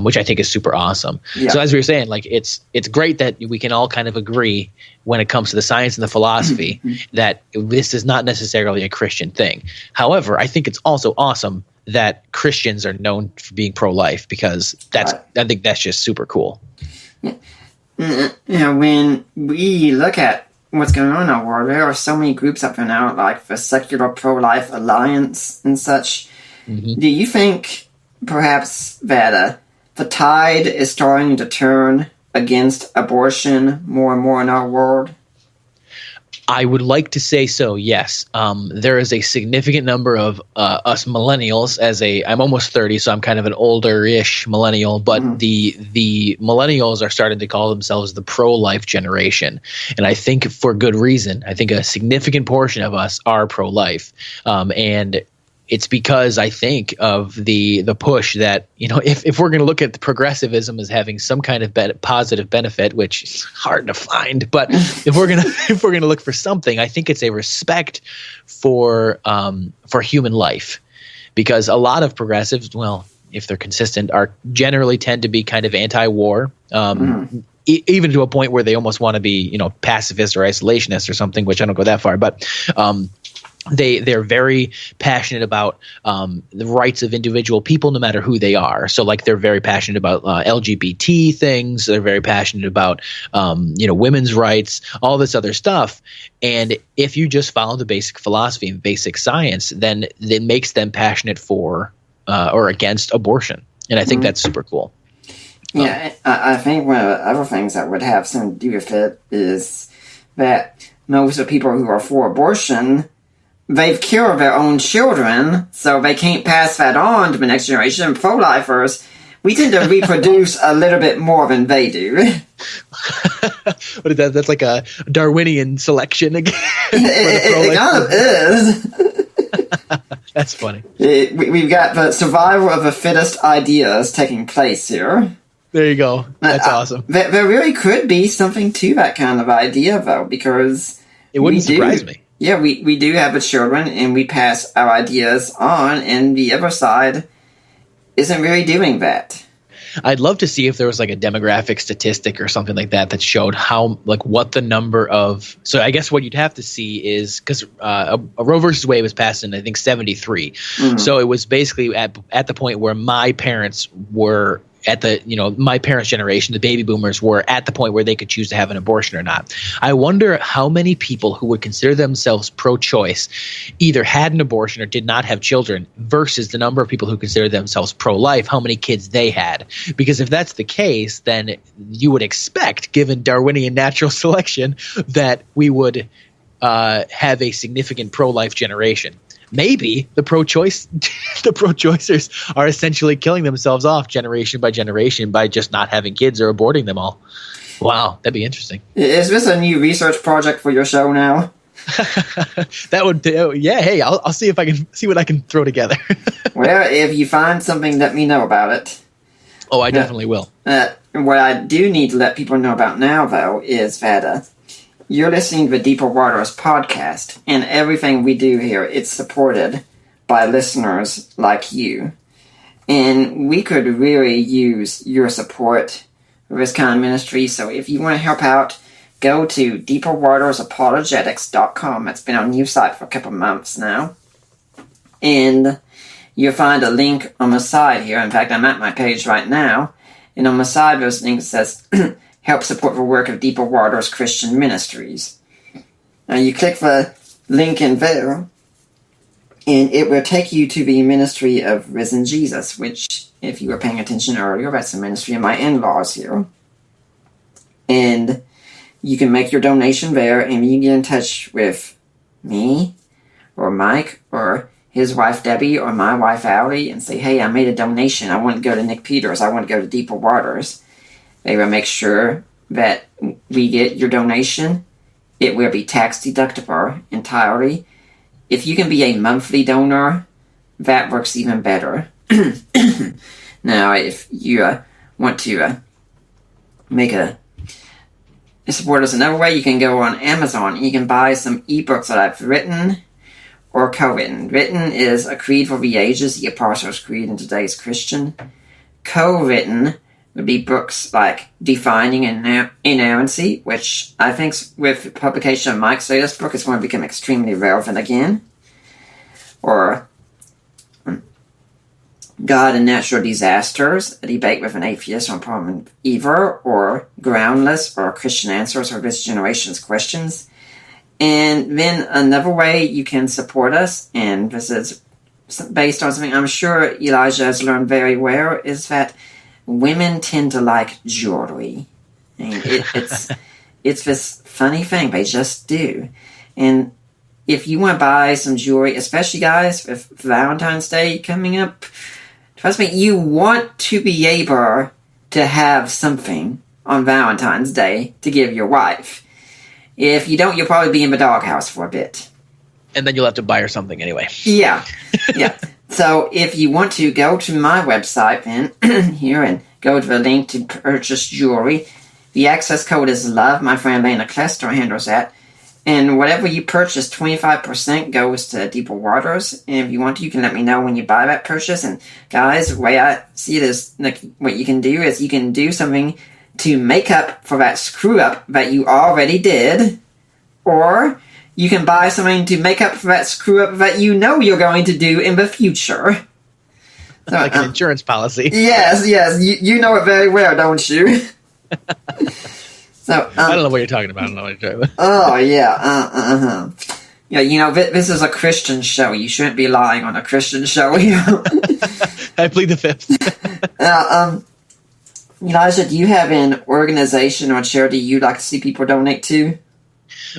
which I think is super awesome. Yeah. So as we were saying, it's great that we can all kind of agree when it comes to the science and the philosophy that this is not necessarily a Christian thing. However, I think it's also awesome that Christians are known for being pro-life because I think that's just super cool. Yeah. When we look at what's going on in our world, there are so many groups up there now, like the Secular Pro-Life Alliance and such. Mm-hmm. Do you think perhaps that the tide is starting to turn against abortion more and more in our world? I would like to say so, yes. There is a significant number of us millennials. I'm almost 30, so I'm kind of an older-ish millennial, but the millennials are starting to call themselves the pro-life generation. And I think for good reason. I think a significant portion of us are pro-life. And it's because I think of the push that, if we're going to look at the progressivism as having some kind of positive benefit, which is hard to find, but if we're going to look for something, I think it's a respect for human life, because a lot of progressives, well, if they're consistent, are generally tend to be kind of anti-war. even to a point where they almost want to be, pacifist or isolationist or something, which I don't go that far, but they're very passionate about the rights of individual people, no matter who they are. So like they're very passionate about LGBT things. They're very passionate about women's rights, all this other stuff. And if you just follow the basic philosophy and basic science, then it makes them passionate for or against abortion. And I think that's super cool. Yeah, I think one of the other things that would have something to do with it is that most of the people who are for abortion, they've killed their own children, so they can't pass that on to the next generation. Pro-lifers, we tend to reproduce a little bit more than they do. What is that? That's like a Darwinian selection again. It kind of is. That's funny. We've got the survival of the fittest ideas taking place here. There you go. That's awesome. There really could be something to that kind of idea, though, because it wouldn't surprise me. Yeah, we do have the children, and we pass our ideas on, and the other side isn't really doing that. I'd love to see if there was like a demographic statistic or something like that showed how, like, what the number of. So I guess what you'd have to see is, because a Roe versus Wade was passed in, I think, 1973. Mm-hmm. So it was basically at the point where my parents were. At the, my parents' generation, the baby boomers were at the point where they could choose to have an abortion or not. I wonder how many people who would consider themselves pro-choice either had an abortion or did not have children versus the number of people who consider themselves pro-life, how many kids they had. Because if that's the case, then you would expect, given Darwinian natural selection, that we would have a significant pro-life generation. Maybe the pro-choicers are essentially killing themselves off generation by generation by just not having kids or aborting them all. Wow, that'd be interesting. Is this a new research project for your show now? That would, yeah. Hey, I'll see if I can see what I can throw together. Well, if you find something, let me know about it. Oh, I definitely will. What I do need to let people know about now, though, is that you're listening to the Deeper Waters podcast, and everything we do here, it's supported by listeners like you. And we could really use your support for this kind of ministry, so if you want to help out, go to deeperwatersapologetics.com. It's been our new site for a couple months now. And you'll find a link on the side here. In fact, I'm at my page right now, and on the side there's a link that says help support the work of Deeper Waters Christian Ministries. Now you click the link in there, and it will take you to the ministry of Risen Jesus, which, if you were paying attention earlier, that's the ministry of my in-laws here. And you can make your donation there, and you can get in touch with me, or Mike, or his wife Debbie, or my wife Allie, and say, hey, I made a donation. I want to go to Nick Peters. I want to go to Deeper Waters. They will make sure that we get your donation. It will be tax deductible entirely. If you can be a monthly donor, that works even better. Now, if you want to support us another way, you can go on Amazon and you can buy some ebooks that I've written or co-written. Written is A Creed for the Ages, the Apostles' Creed in Today's Christian. Co-written would be books like Defining Inerrancy, which I think with the publication of Mike's latest book is going to become extremely relevant again. Or God and Natural Disasters, a debate with an atheist on problem of evil, or Groundless, or Christian Answers for this generation's questions. And then another way you can support us, and this is based on something I'm sure Elijah has learned very well, is that women tend to like jewelry. And it's this funny thing, they just do. And if you want to buy some jewelry, especially guys, with Valentine's Day coming up, trust me, you want to be able to have something on Valentine's Day to give your wife. If you don't, you'll probably be in the doghouse for a bit. And then you'll have to buy her something anyway. Yeah. So if you want to, go to my website then, here, and go to the link to purchase jewelry. The access code is LOVE. My friend Lena Klester handles that. And whatever you purchase, 25% goes to Deeper Waters. And if you want to, you can let me know when you buy that purchase. And guys, the way I see it is, like, what you can do is you can do something to make up for that screw-up that you already did, or you can buy something to make up for that screw-up that you know you're going to do in the future. So, like an insurance policy. Yes, you know it very well, don't you? So I don't know what you're talking about. I don't know what you're talking about. Oh, yeah, Yeah, this is a Christian show. You shouldn't be lying on a Christian show. I plead the fifth. Elijah, do you have an organization or charity you'd like to see people donate to?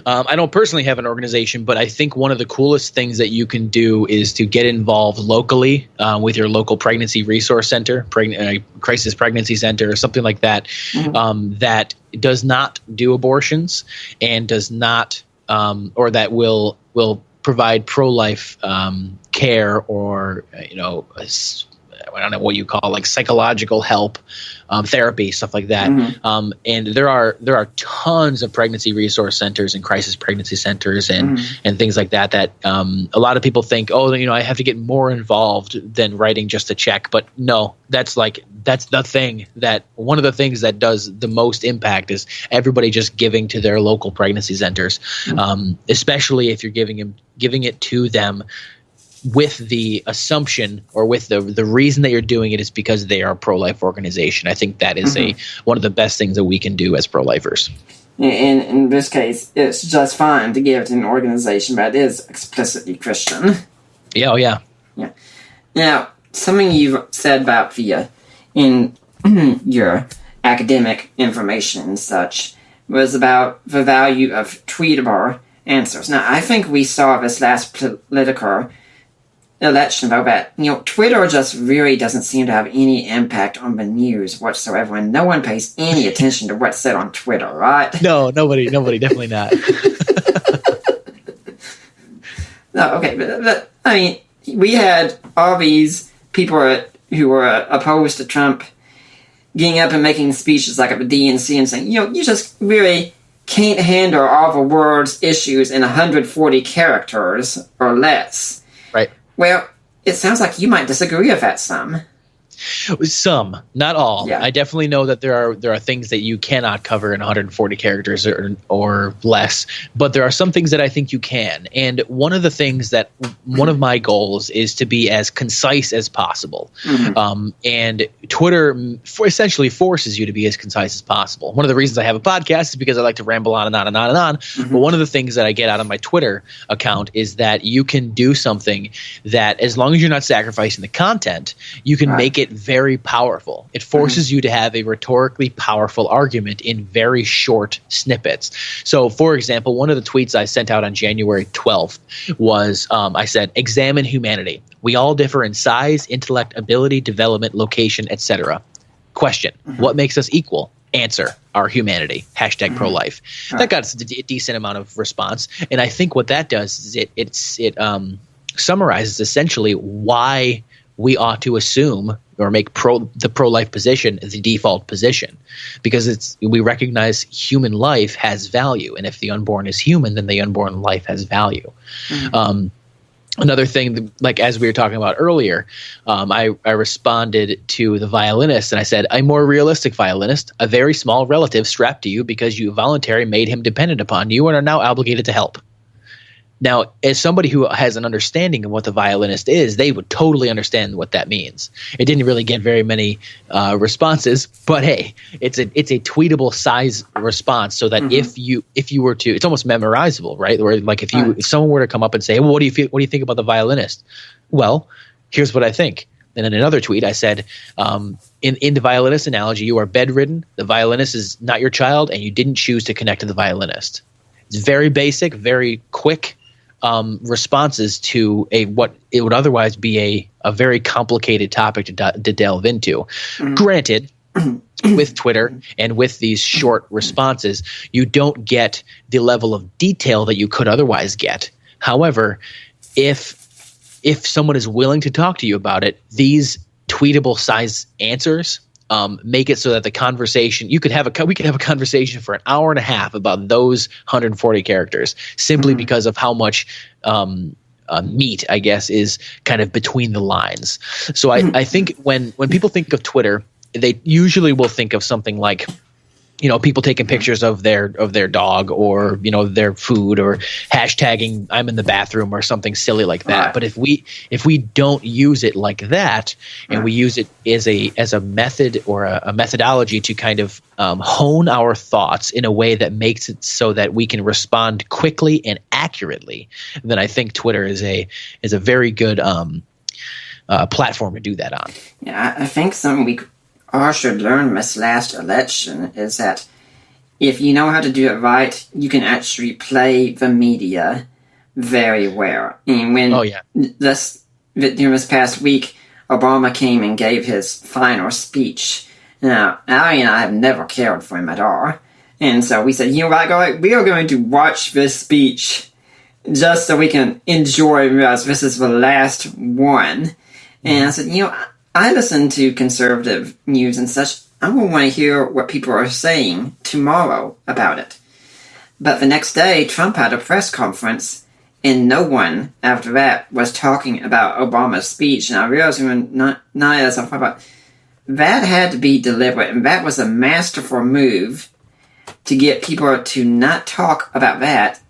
I don't personally have an organization, but I think one of the coolest things that you can do is to get involved locally with your local pregnancy resource center, crisis pregnancy center, or something like that, that does not do abortions and does not, or that will provide pro-life care, or I don't know what you call, like, psychological help, therapy, stuff like that. And there are tons of pregnancy resource centers and crisis pregnancy centers and things like that a lot of people think, I have to get more involved than writing just a check. But no, that's the thing that one of the things that does the most impact is everybody just giving to their local pregnancy centers, especially if you're giving it to them with the assumption, or with the reason that you're doing it is because they are a pro-life organization. I think that is one of the best things that we can do as pro-lifers. In this case, it's just fine to give to an organization that is explicitly Christian. Yeah, oh yeah. Yeah. Now, something you've said about in your academic information and such was about the value of tweetable answers. Now, I think we saw this last political election, though, that Twitter just really doesn't seem to have any impact on the news whatsoever, and no one pays any attention to what's said on Twitter, right? No, nobody, definitely not. No, okay, but I mean, we had all these people who were opposed to Trump getting up and making speeches like at the DNC and saying, you just really can't handle all the world's issues in 140 characters or less. Right. Well, it sounds like you might disagree with that some. Some, not all. Yeah. I definitely know that there are things that you cannot cover in 140 characters or less, but there are some things that I think you can. And one of of my goals is to be as concise as possible. And Twitter essentially forces you to be as concise as possible. One of the reasons I have a podcast is because I like to ramble on and on and on and on. But one of the things that I get out of my Twitter account is that you can do something that, as long as you're not sacrificing the content, you can make it very powerful. It forces you to have a rhetorically powerful argument in very short snippets. So, for example, one of the tweets I sent out on January 12th was, I said, examine humanity. We all differ in size, intellect, ability, development, location, etc. Question, what makes us equal? Answer, our humanity. Hashtag pro-life. That got a decent amount of response. And I think what that does is it summarizes essentially why we ought to assume or make the pro-life position the default position, because we recognize human life has value, and if the unborn is human, then the unborn life has value. Another thing, like as we were talking about earlier, I responded to the violinist and I said, a more realistic violinist, a very small relative strapped to you because you voluntarily made him dependent upon you and are now obligated to help. Now, as somebody who has an understanding of what the violinist is, they would totally understand what that means. It didn't really get very many responses, but hey, it's a tweetable size response, so that if you were to, it's almost memorizable, right? Where like if someone were to come up and say, well, what do you think about the violinist? Well, here's what I think. And in another tweet, I said, in the violinist analogy, you are bedridden. The violinist is not your child, and you didn't choose to connect to the violinist. It's very basic, very quick responses to what it would otherwise be a very complicated topic to delve into. Granted, with Twitter and with these short responses, you don't get the level of detail that you could otherwise get. However, if someone is willing to talk to you about it, these tweetable size answers make it so that the conversation we could have a conversation for an hour and a half about those 140 characters simply because of how much meat, I guess, is kind of between the lines. So I think when people think of Twitter, they usually will think of something like people taking pictures of their dog or, their food or hashtagging I'm in the bathroom or something silly like that. Right. But if we don't use it like that, and we use it as a method or a methodology to kind of hone our thoughts in a way that makes it so that we can respond quickly and accurately, then I think Twitter is a very good platform to do that on. Yeah, I think something we all should learn from this last election is that if you know how to do it right, you can actually play the media very well. And when this past week, Obama came and gave his final speech. Now, Ali and I have never cared for him at all. And so we said, we are going to watch this speech just so we can enjoy it, realize this is the last one. And I said, I listen to conservative news and such. I'm going to want to hear what people are saying tomorrow about it. But the next day, Trump had a press conference, and no one after that was talking about Obama's speech. And I realized as I thought about that had to be deliberate, and that was a masterful move to get people to not talk about that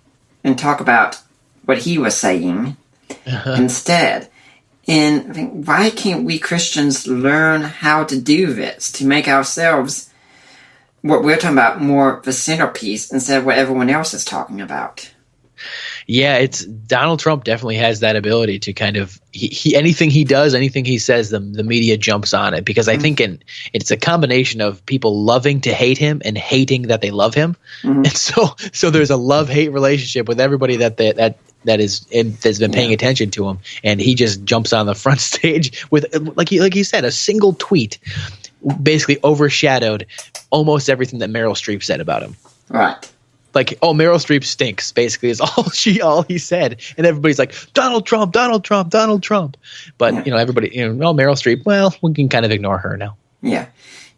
and talk about what he was saying instead. And I think, why can't we Christians learn how to do this, to make ourselves, what we're talking about, more the centerpiece instead of what everyone else is talking about? Yeah, Donald Trump definitely has that ability to kind of he anything he does, anything he says, the media jumps on it, because I think it's a combination of people loving to hate him and hating that they love him, and so there's a love-hate relationship with everybody that's been paying attention to him, and he just jumps on the front stage with like he said, a single tweet basically overshadowed almost everything that Meryl Streep said about him. Right. Like, Meryl Streep stinks, basically, is all he said. And everybody's like, Donald Trump, Donald Trump, Donald Trump. But, everybody, Meryl Streep, well, we can kind of ignore her now. Yeah.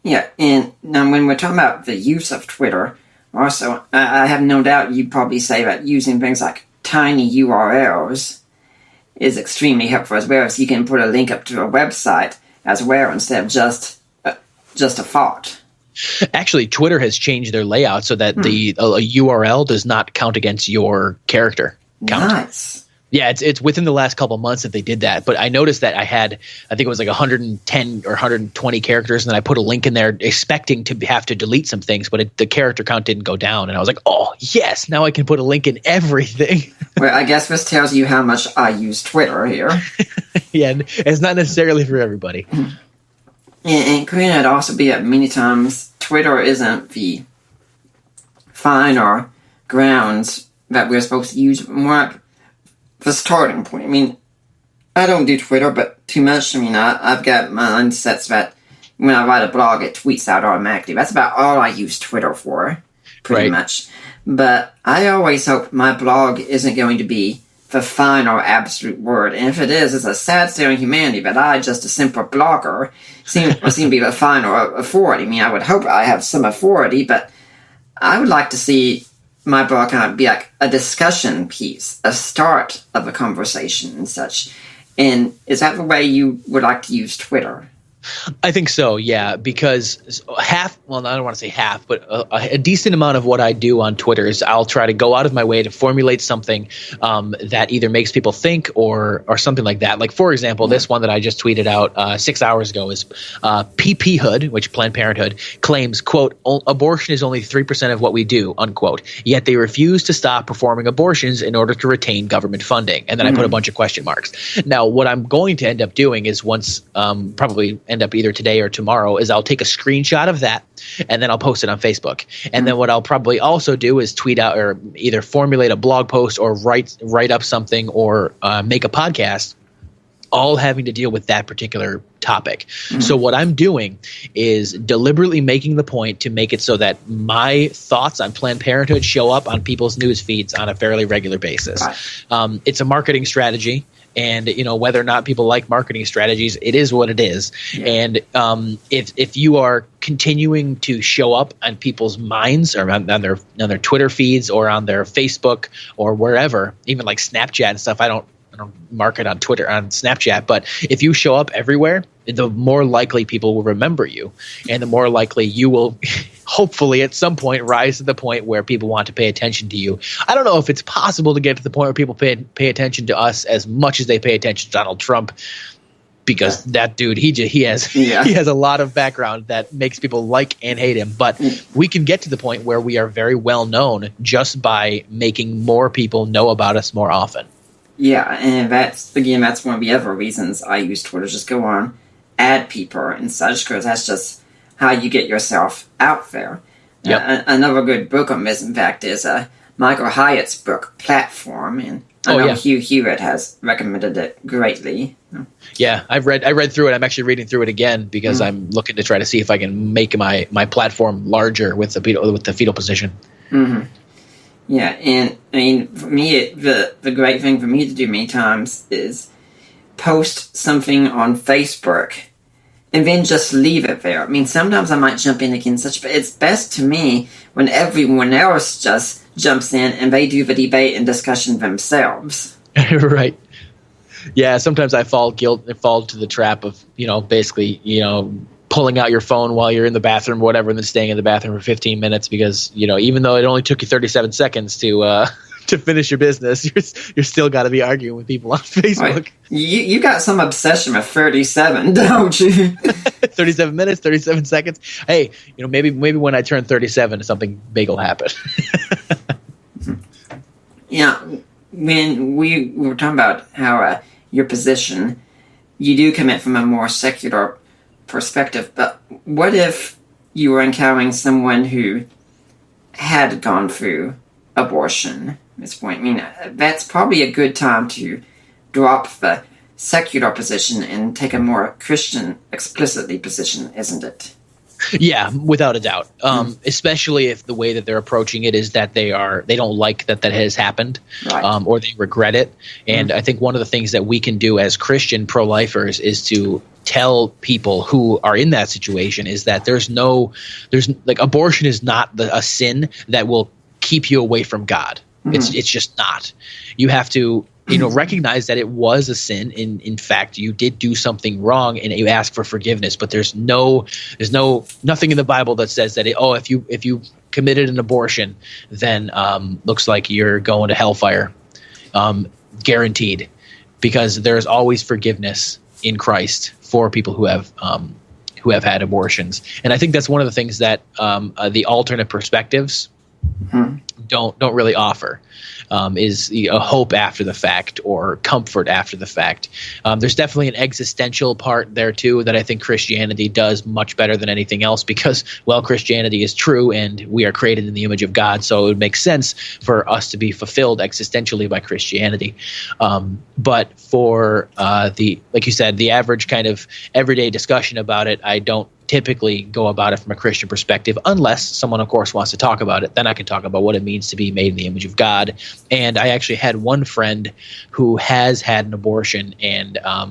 Yeah. And now when we're talking about the use of Twitter, also, I have no doubt you'd probably say that using things like tiny URLs is extremely helpful as well, so you can put a link up to a website as well instead of just a thought. Actually, Twitter has changed their layout so that a URL does not count against your character count. Nice. Yeah, it's within the last couple months that they did that. But I noticed that I think it was like 110 or 120 characters, and then I put a link in there expecting to have to delete some things, but the character count didn't go down. And I was like, oh, yes, now I can put a link in everything. Well, I guess this tells you how much I use Twitter here. Yeah, it's not necessarily for everybody. And Korean had also be that many times Twitter isn't the final grounds that we're supposed to use, more like the starting point. I mean, I don't do Twitter, but too much. I mean, I've got my mindsets that when I write a blog, it tweets out automatically. That's about all I use Twitter for, pretty much. But I always hope my blog isn't going to be the final absolute word. And if it is, it's a sad state of humanity that I, just a simple blogger, seem to be the final authority. I mean, I would hope I have some authority, but I would like to see my blog kind of be like a discussion piece, a start of a conversation and such. And is that the way you would like to use Twitter? I think so, yeah, because I don't want to say half, but a decent amount of what I do on Twitter is I'll try to go out of my way to formulate something that either makes people think or something like that. Like, for example, this one that I just tweeted out 6 hours ago is PP Hood, which Planned Parenthood, claims, quote, abortion is only 3% of what we do, unquote, yet they refuse to stop performing abortions in order to retain government funding. And then I put a bunch of question marks. Now, what I'm going to end up doing is once probably end up either today or tomorrow is I'll take a screenshot of that and then I'll post it on Facebook. And then what I'll probably also do is tweet out or either formulate a blog post or write up something or make a podcast all having to deal with that particular topic. So what I'm doing is deliberately making the point to make it so that my thoughts on Planned Parenthood show up on people's news feeds on a fairly regular basis. It's a marketing strategy. And, whether or not people like marketing strategies, it is what it is. Yeah. And if you are continuing to show up on people's minds or on their Twitter feeds or on their Facebook or wherever, even like Snapchat and stuff, I don't mark it on Twitter, on Snapchat, but if you show up everywhere, the more likely people will remember you, and the more likely you will hopefully at some point rise to the point where people want to pay attention to you. I don't know if it's possible to get to the point where people pay attention to us as much as they pay attention to Donald Trump, because that dude, he has a lot of background that makes people like and hate him. But we can get to the point where we are very well known just by making more people know about us more often. Yeah, and that's one of the other reasons I use Twitter. Just go on, add people and such, because that's just how you get yourself out there. Yep. Another good book on this, in fact, is Michael Hyatt's book, Platform, and I know Hugh Hewitt has recommended it greatly. Yeah, I read through it. I'm actually reading through it again because I'm looking to try to see if I can make my platform larger with the fetal position. Mm-hmm. Yeah, and I mean, for me, the great thing for me to do many times is post something on Facebook and then just leave it there. I mean, sometimes I might jump in again, but it's best to me when everyone else just jumps in and they do the debate and discussion themselves. Right. Yeah, sometimes I fall to the trap of, basically, pulling out your phone while you're in the bathroom or whatever, and then staying in the bathroom for 15 minutes because, even though it only took you 37 seconds to finish your business, you're still got to be arguing with people on Facebook. Right. You got some obsession with 37, don't you? 37 minutes, 37 seconds. Hey, maybe when I turn 37, something big will happen. Yeah, when we were talking about how your position, you do come in from a more secular perspective, but what if you were encountering someone who had gone through abortion at this point? I mean, that's probably a good time to drop the secular position and take a more Christian explicitly position, isn't it? Yeah, without a doubt. Especially if the way that they're approaching it is that they don't like that has happened, right. Or they regret it. And I think one of the things that we can do as Christian pro-lifers is to tell people who are in that situation is that there's abortion is not a sin that will keep you away from God. It's just not. You have to recognize that it was a sin. In fact, you did do something wrong, and you ask for forgiveness. But there's nothing in the Bible that says that if you committed an abortion, then looks like you're going to hellfire, guaranteed, because there's always forgiveness in Christ for people who have had abortions. And I think that's one of the things that the alternate perspectives don't really offer. Is a hope after the fact or comfort after the fact. There's definitely an existential part there too that I think Christianity does much better than anything else because, well, Christianity is true and we are created in the image of God, so it would make sense for us to be fulfilled existentially by Christianity. But for like you said, the average kind of everyday discussion about it, I don't typically go about it from a Christian perspective unless someone, of course, wants to talk about it. Then I can talk about what it means to be made in the image of God. And I actually had one friend who has had an abortion, and I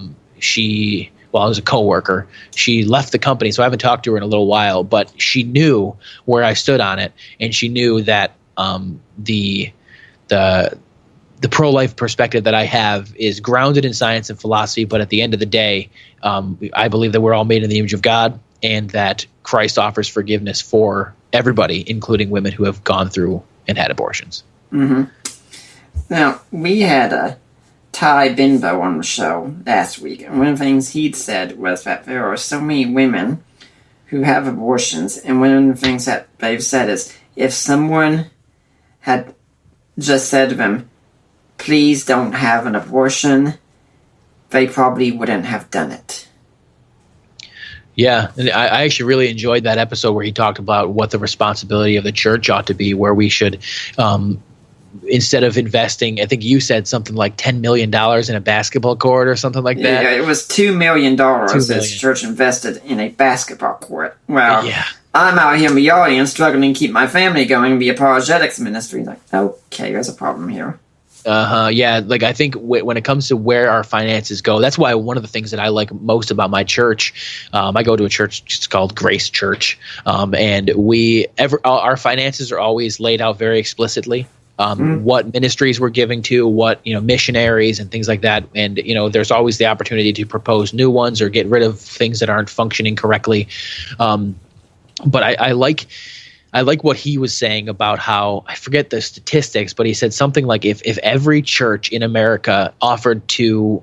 was a coworker. She left the company, so I haven't talked to her in a little while, but she knew where I stood on it, and she knew that the pro-life perspective that I have is grounded in science and philosophy, but at the end of the day, I believe that we're all made in the image of God, and that Christ offers forgiveness for everybody, including women who have gone through and had abortions. Mm-hmm. Now, we had Ty Binbo on the show last week, and one of the things he'd said was that there are so many women who have abortions, and one of the things that they've said is if someone had just said to them, please don't have an abortion, they probably wouldn't have done it. Yeah, and I actually really enjoyed that episode where he talked about what the responsibility of the church ought to be, where we should, instead of investing, I think you said something like $10 million in a basketball court or something like that. Yeah, it was $2 million this church invested in a basketball court. Well, yeah. I'm out here in the audience struggling to keep my family going via apologetics ministry. Like, okay, there's a problem here. Yeah, like I think when it comes to where our finances go, that's why one of the things that I like most about my church, I go to a church, it's called Grace Church, and our finances are always laid out very explicitly. what ministries we're giving to, what missionaries and things like that. And there's always the opportunity to propose new ones or get rid of things that aren't functioning correctly. But I like what he was saying about how, I forget the statistics, but he said something like if every church in America offered to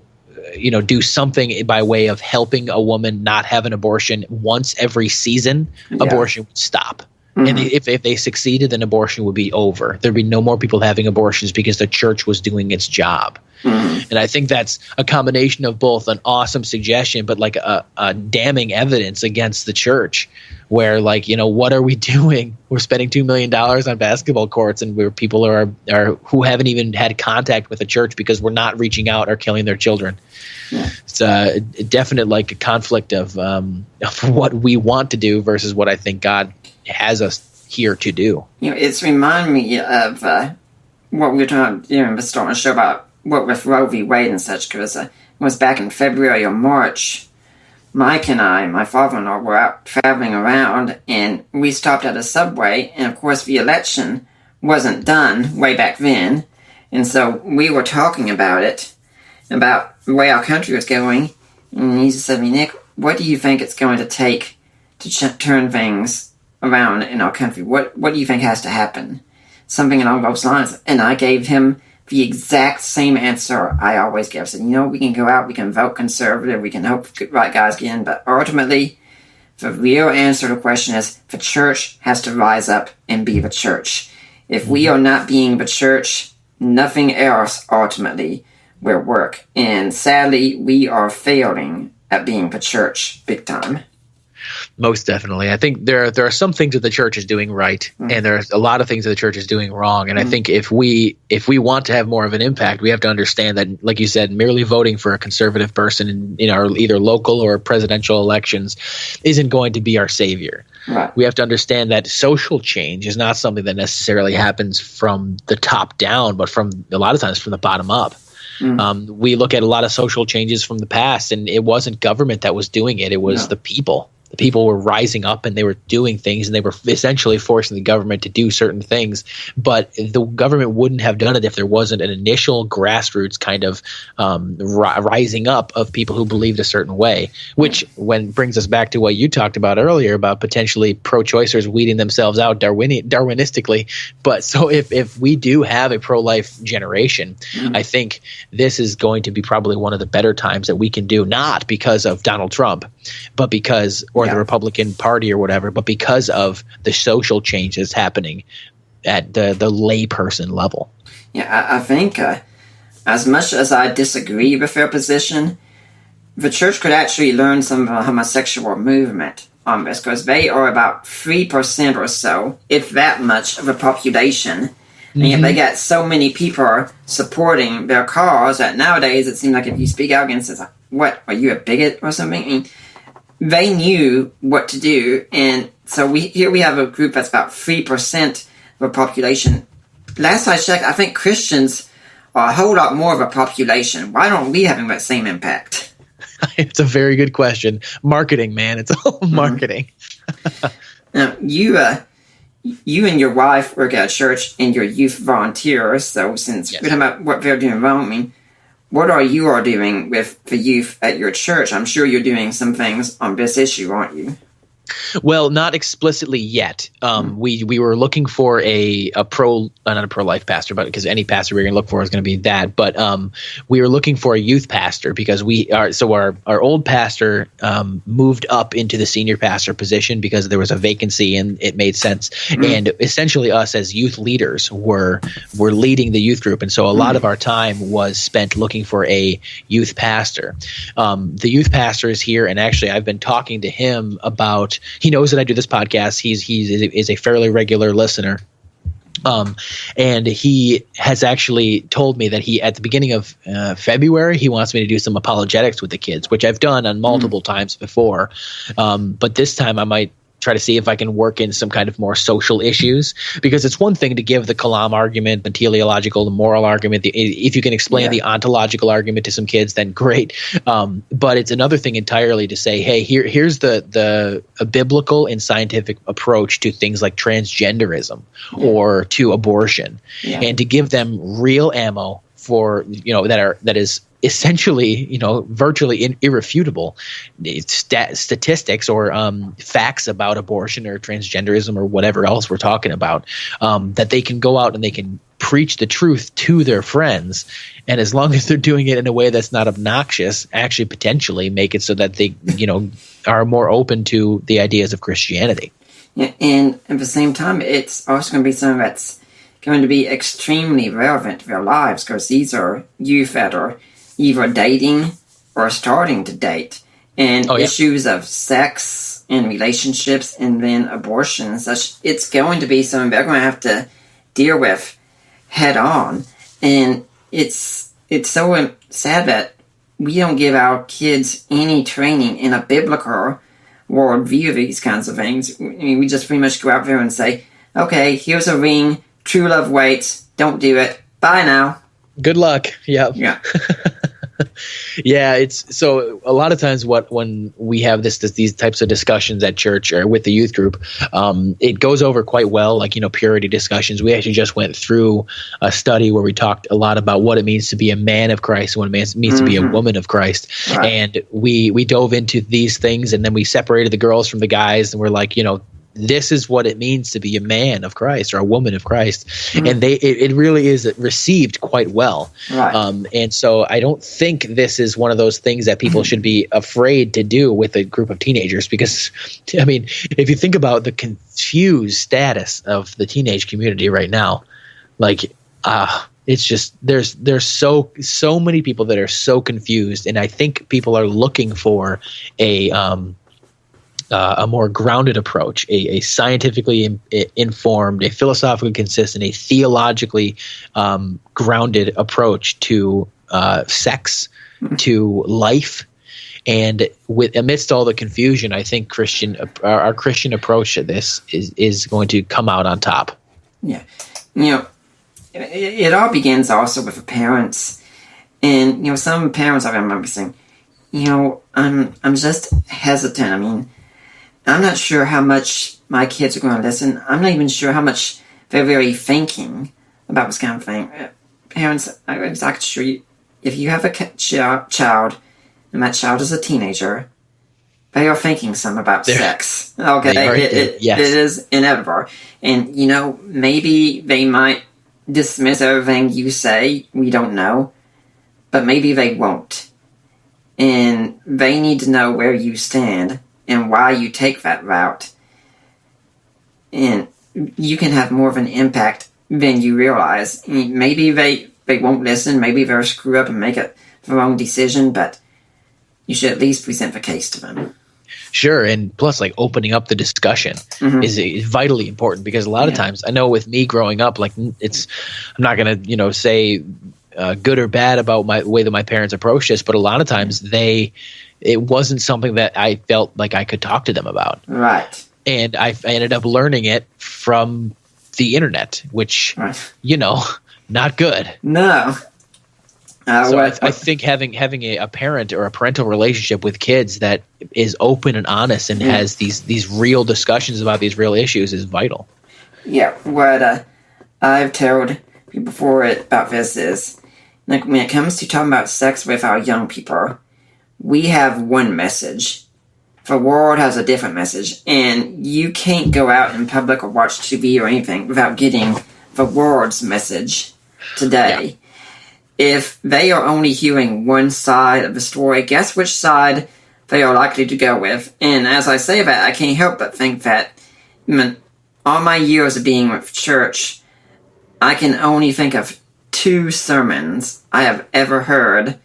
do something by way of helping a woman not have an abortion once every season, abortion would stop. And if they succeeded, then abortion would be over. There'd be no more people having abortions because the church was doing its job. And I think that's a combination of both an awesome suggestion, but like a damning evidence against the church, where what are we doing? We're spending $2 million on basketball courts, and where people are who haven't even had contact with the church because we're not reaching out or killing their children. It's a definite a conflict of what we want to do versus what I think God has us here to do. It's reminding me of what we were talking about, starting to show about what with Roe v. Wade and such, because it was back in February or March. Mike and I, my father-in-law, were out traveling around, and we stopped at a Subway, and of course the election wasn't done way back then, and so we were talking about it, about the way our country was going, and he said to me, Nick, what do you think it's going to take to turn things around in our country? What do you think has to happen? Something along those lines. And I gave him the exact same answer I always give. I said, we can go out, we can vote conservative, we can hope right guys get in, but ultimately, the real answer to the question is the church has to rise up and be the church. If we are not being the church, nothing else ultimately will work. And sadly, we are failing at being the church big time. Most definitely. I think there are some things that the church is doing right, and there's a lot of things that the church is doing wrong. And I think if we want to have more of an impact, we have to understand that, like you said, merely voting for a conservative person in our either local or presidential elections isn't going to be our savior. Right. We have to understand that social change is not something that necessarily happens from the top down, but from a lot of times from the bottom up. We look at a lot of social changes from the past, and it wasn't government that was doing it. It was the people. The people were rising up and they were doing things, and they were essentially forcing the government to do certain things. But the government wouldn't have done it if there wasn't an initial grassroots kind of rising up of people who believed a certain way, which brings us back to what you talked about earlier about potentially pro-choicers weeding themselves out Darwinistically. But so if we do have a pro-life generation, I think this is going to be probably one of the better times that we can do, not because of Donald Trump, but because – or the Republican Party or whatever, but because of the social changes happening at the layperson level. Yeah, I think as much as I disagree with their position, the church could actually learn some of the homosexual movement on this, because they are about 3% or so, if that much, of the population. And yet they got so many people supporting their cause that nowadays it seems like if you speak out against it, it's like, what, are you a bigot or something? I mean, they knew what to do, and so we have a group that's about 3% of the population. Last I checked, I think Christians are a whole lot more of a population. Why don't we have that same impact? It's a very good question. Marketing, man. It's all marketing. Now, you and your wife work at a church and you're youth volunteers, so since we're talking about what they're doing wrong, I mean, what are you all doing with the youth at your church? I'm sure you're doing some things on this issue, aren't you? Well, not explicitly yet. We were looking for not a pro-life pastor, but because any pastor we're going to look for is going to be that. But we were looking for a youth pastor because our old pastor moved up into the senior pastor position because there was a vacancy and it made sense. And essentially, us as youth leaders were leading the youth group, and so a lot of our time was spent looking for a youth pastor. The youth pastor is here, and actually, I've been talking to him about. He knows that I do this podcast. He's a fairly regular listener. And he has actually told me that at the beginning of February, he wants me to do some apologetics with the kids, which I've done on multiple times before. But this time I might try to see if I can work in some kind of more social issues, because it's one thing to give the Kalam argument, the teleological, the moral argument. If you can explain the ontological argument to some kids, then great. But it's another thing entirely to say, hey, here's a biblical and scientific approach to things like transgenderism or to abortion, and to give them real ammo for, that is essentially, virtually irrefutable statistics or facts about abortion or transgenderism or whatever else we're talking about, that they can go out and they can preach the truth to their friends. And as long as they're doing it in a way that's not obnoxious, actually potentially make it so that they, are more open to the ideas of Christianity. Yeah, and at the same time, it's also going to be something that's going to be extremely relevant to their lives, because these are youth that are either dating or starting to date, and issues of sex and relationships and then abortion and such, it's going to be something they're going to have to deal with head on. And it's so sad that we don't give our kids any training in a biblical worldview of these kinds of things. I mean, we just pretty much go out there and say, okay, here's a ring, true love waits, don't do it, bye now. Good luck. Yep. Yeah. Yeah, it's so a lot of times when we have these types of discussions at church or with the youth group, it goes over quite well, like, purity discussions. We actually just went through a study where we talked a lot about what it means to be a man of Christ and what it means to be a woman of Christ. Right. And we dove into these things, and then we separated the girls from the guys, and we're like, this is what it means to be a man of Christ or a woman of Christ. And it really is received quite well. Right. And so I don't think this is one of those things that people should be afraid to do with a group of teenagers, because, I mean, if you think about the confused status of the teenage community right now, like, it's just there's so many people that are so confused, and I think people are looking for a more grounded approach, a scientifically informed, a philosophically consistent, a theologically grounded approach to sex, to life. And amidst all the confusion, I think our Christian approach to this is going to come out on top. Yeah. It all begins also with the parents. And, some parents I remember saying, I'm just hesitant. I mean, I'm not sure how much my kids are going to listen. I'm not even sure how much they're really thinking about this kind of thing. Parents, I'm exactly sure if you have a child, and that child is a teenager, they are thinking some about sex. Okay, yes. It is inevitable. And, maybe they might dismiss everything you say. We don't know. But maybe they won't. And they need to know where you stand and why you take that route. And you can have more of an impact than you realize. I mean, maybe they won't listen, maybe they'll screw up and make the wrong decision, but you should at least present the case to them. Sure, and plus, like, opening up the discussion is vitally important, because a lot of times, I know with me growing up, like, I'm not going to, say good or bad about the way that my parents approached this, but a lot of times it wasn't something that I felt like I could talk to them about. Right. And I ended up learning it from the internet, which, not good. No. So I think having a parent or a parental relationship with kids that is open and honest and has these real discussions about these real issues is vital. Yeah, what I've told people before about this is, like, when it comes to talking about sex with our young people, we have one message. The world has a different message, and you can't go out in public or watch TV or anything without getting the world's message today. Yeah. If they are only hearing one side of the story, guess which side they are likely to go with? And as I say that, I can't help but think that all my years of being with church, I can only think of 2 sermons I have ever heard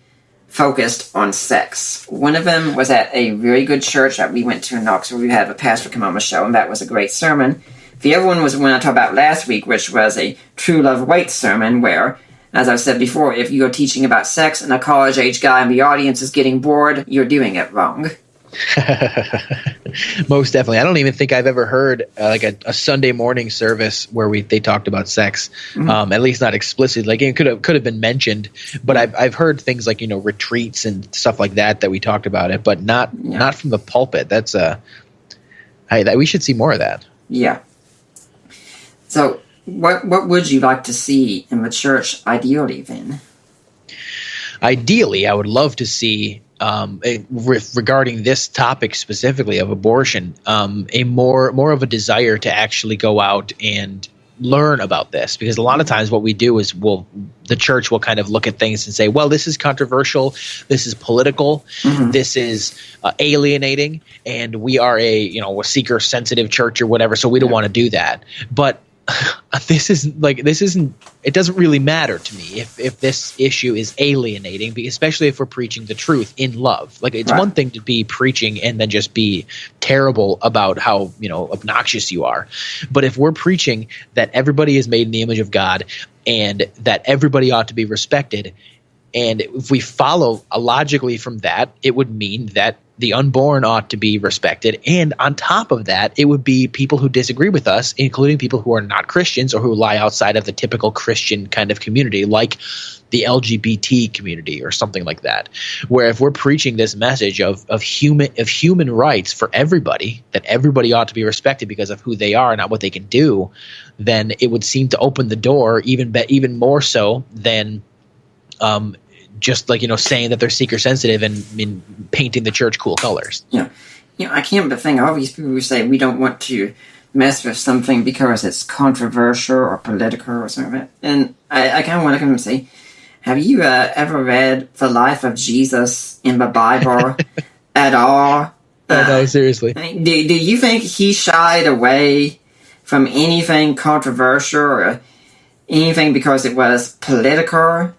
focused on sex. One of them was at a very good church that we went to in Knoxville. We had a pastor come on the show, and that was a great sermon. The other one was the one I talked about last week, which was a True Love Waits sermon, where, as I've said before, if you're teaching about sex and a college-age guy in the audience is getting bored, you're doing it wrong. Most definitely. I don't even think I've ever heard like a Sunday morning service where they talked about sex, at least not explicitly. Like it could have been mentioned, but I've heard things like retreats and stuff like that we talked about it, but not from the pulpit. That's we should see more of that. Yeah. So what would you like to see in the church ideally then? Ideally, I would love to see, regarding this topic specifically of abortion, a more of a desire to actually go out and learn about this, because a lot of times what we do is the church will kind of look at things and say, well, this is controversial, this is political, this is alienating, and we are a seeker sensitive church or whatever, so we don't want to do that. But it doesn't really matter to me if this issue is alienating, especially if we're preaching the truth in love. Like, it's one thing to be preaching and then just be terrible about how obnoxious you are, but if we're preaching that everybody is made in the image of God and that everybody ought to be respected, and if we follow logically from that, it would mean that the unborn ought to be respected. And on top of that, it would be people who disagree with us, including people who are not Christians or who lie outside of the typical Christian kind of community, like the LGBT community or something like that. Where if we're preaching this message of human rights for everybody, that everybody ought to be respected because of who they are, not what they can do, then it would seem to open the door even more so than just like saying that they're seeker sensitive and painting the church cool colors. Yeah, I can't but think all these people who say we don't want to mess with something because it's controversial or political or something. And I kind of want to come and say, have you ever read the life of Jesus in the Bible at all? No, seriously. Do you think he shied away from anything controversial or anything because it was political?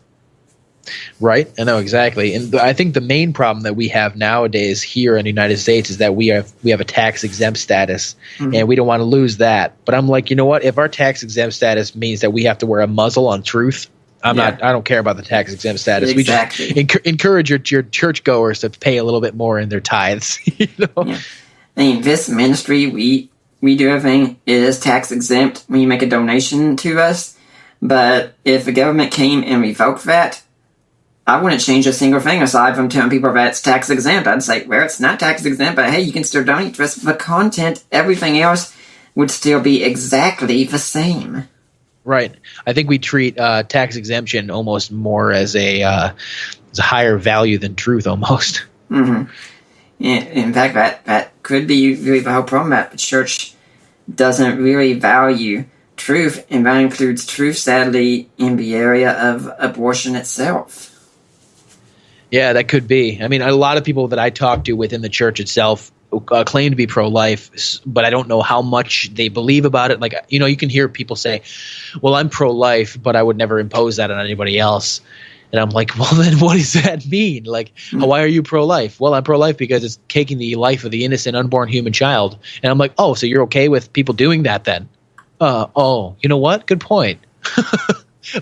Right, I know exactly, and I think the main problem that we have nowadays here in the United States is that we have a tax exempt status, and we don't want to lose that. But I'm like, you know what? If our tax exempt status means that we have to wear a muzzle on truth, I don't care about the tax exempt status. Exactly. We just encourage your churchgoers to pay a little bit more in their tithes. Yeah. I mean, this ministry, we do everything. It is tax exempt when you make a donation to us. But if the government came and revoked that, I wouldn't change a single thing aside from telling people that it's tax exempt. I'd say, well, it's not tax exempt, but hey, you can still donate to us. The content, everything else would still be exactly the same. Right. I think we treat tax exemption almost more as a higher value than truth, almost. Mm-hmm. In fact, that could be really the whole problem, that the church doesn't really value truth, and that includes truth, sadly, in the area of abortion itself. Yeah, that could be. I mean, a lot of people that I talk to within the church itself claim to be pro-life, but I don't know how much they believe about it. Like, you can hear people say, well, I'm pro-life, but I would never impose that on anybody else. And I'm like, well, then what does that mean? Like, why are you pro-life? Well, I'm pro-life because it's taking the life of the innocent, unborn human child. And I'm like, oh, so you're okay with people doing that then? Oh, you know what? Good point.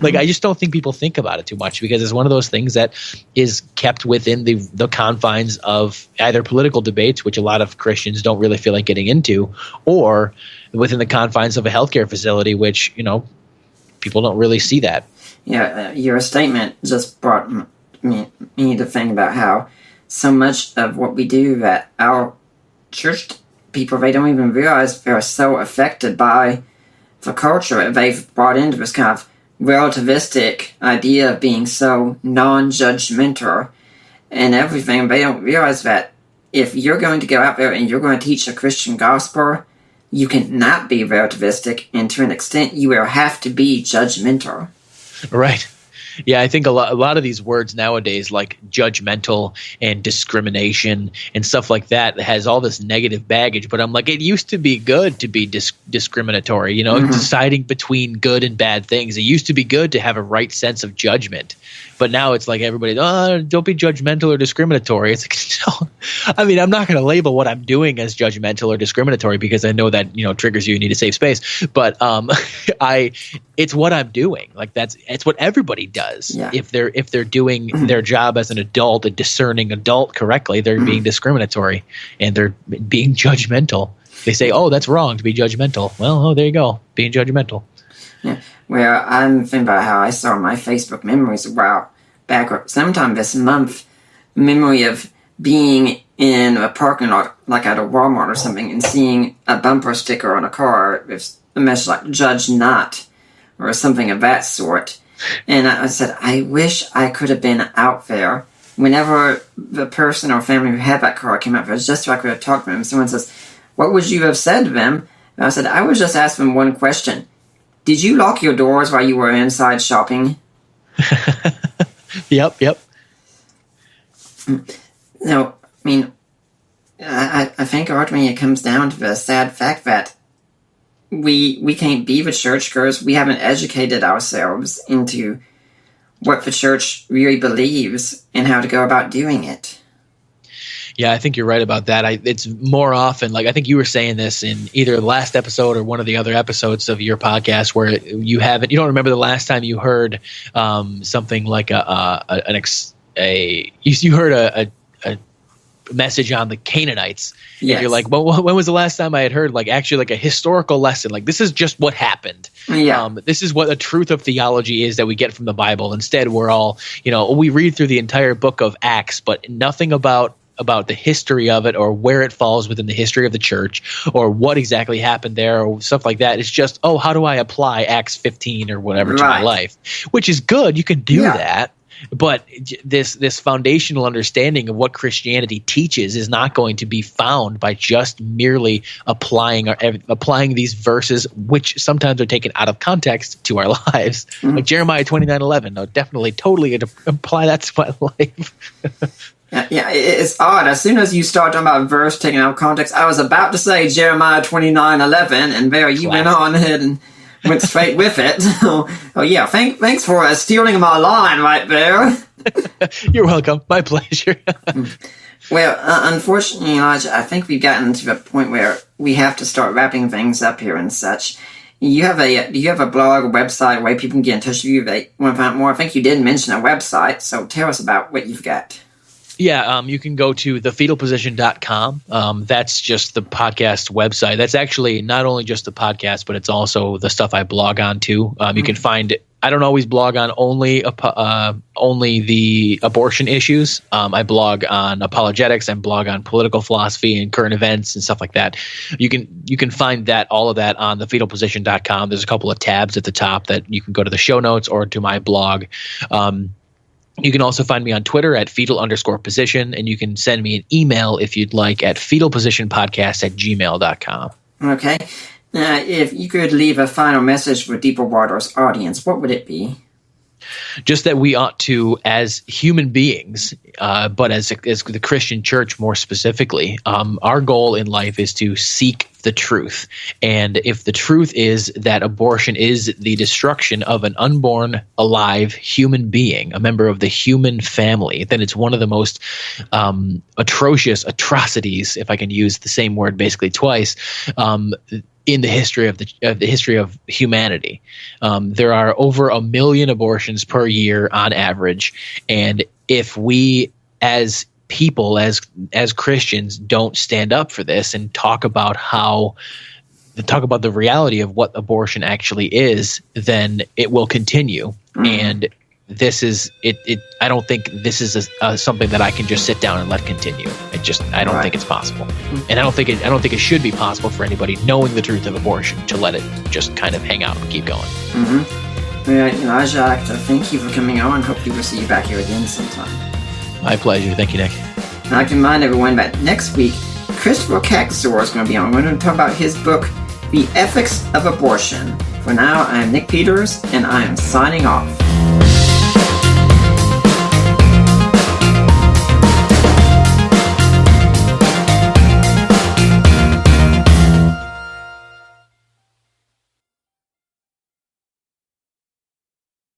Like, I just don't think people think about it too much, because it's one of those things that is kept within the confines of either political debates, which a lot of Christians don't really feel like getting into, or within the confines of a healthcare facility, which, people don't really see that. Yeah, your statement just brought me to think about how so much of what we do, that our church people, they don't even realize they're so affected by the culture. They've brought into this kind of relativistic idea of being so non-judgmental and everything. They don't realize that if you're going to go out there and you're going to teach a Christian gospel, you cannot be relativistic, and to an extent you will have to be judgmental. Right. Yeah, I think a lot of these words nowadays, like judgmental and discrimination and stuff like that, has all this negative baggage. But I'm like, it used to be good to be discriminatory, deciding between good and bad things. It used to be good to have a right sense of judgment. But now it's like everybody, don't be judgmental or discriminatory. It's like, no. I mean, I'm not going to label what I'm doing as judgmental or discriminatory because I know that, triggers you need a safe space. But it's what I'm doing. Like it's what everybody does. Yeah. If they're doing their job as an adult, a discerning adult correctly, they're being discriminatory and they're being judgmental. They say, oh, that's wrong to be judgmental. Well, there you go, being judgmental. Yeah. Well, I'm thinking about how I saw my Facebook memories a while back, sometime this month, memory of being in a parking lot, like at a Walmart or something, and seeing a bumper sticker on a car with a message like, judge not, or something of that sort. And I said, I wish I could have been out there whenever the person or family who had that car came up there, just so I could have talked to them. Someone says, what would you have said to them? And I said, I would just ask them one question. Did you lock your doors while you were inside shopping? Yep. No, I mean, I think ultimately it comes down to the sad fact that we can't be the church because we haven't educated ourselves into what the church really believes and how to go about doing it. Yeah, I think you're right about that. It's more often, like I think you were saying this in either the last episode or one of the other episodes of your podcast where you don't remember the last time you heard something like you heard a message on the Canaanites. Yes. And you're like, well, when was the last time I had heard actually a historical lesson? Like this is just what happened. Yeah. This is what the truth of theology is that we get from the Bible. Instead, we're all, we read through the entire book of Acts, but nothing about the history of it or where it falls within the history of the church or what exactly happened there or stuff like that. It's just, how do I apply Acts 15 or whatever to my life? Which is good. You can do that. But this foundational understanding of what Christianity teaches is not going to be found by just merely applying these verses, which sometimes are taken out of context, to our lives. Like Jeremiah 29:11. No, definitely, totally apply that to my life. Yeah, it's odd. As soon as you start talking about a verse taken out of context, I was about to say Jeremiah 29:11, and there you went on ahead and went straight with it. Yeah, thanks for stealing my line right there. You're welcome. My pleasure. Well, unfortunately, Elijah, I think we've gotten to the point where we have to start wrapping things up here and such. Do you have a blog or website where people can get in touch with you if they want to find out more? I think you did mention a website, so tell us about what you've got. Yeah, you can go to thefetalposition.com. That's just the podcast website. That's actually not only just the podcast, but it's also the stuff I blog on too. You can find – I don't always blog on only the abortion issues. I blog on apologetics and blog on political philosophy and current events and stuff like that. You can find all of that on thefetalposition.com. There's a couple of tabs at the top that you can go to the show notes or to my blog. You can also find me on Twitter at fetal_position, and you can send me an email if you'd like at fetalpositionpodcast@gmail.com. Okay. If you could leave a final message for Deeper Waters audience, what would it be? Just that we ought to, as human beings, but as the Christian church more specifically, our goal in life is to seek the truth. And if the truth is that abortion is the destruction of an unborn, alive human being, a member of the human family, then it's one of the most atrocious atrocities, if I can use the same word basically twice, in the history of the history of humanity. There are over 1 million abortions per year on average, and if we as people, as Christians, don't stand up for this and talk about the reality of what abortion actually is, then it will continue. And this is it. I don't think this is something that I can just sit down and let continue. I don't think it's possible, and I don't think it should be possible for anybody knowing the truth of abortion to let it just kind of hang out and keep going. Well, Elijah, I'd like to thank you for coming on. Hopefully we'll see you back here again sometime. My pleasure. Thank you, Nick. I'd like to remind everyone that next week, Christopher Kaczor is going to be on. We're going to talk about his book, The Ethics of Abortion. For now, I am Nick Peters, and I am signing off.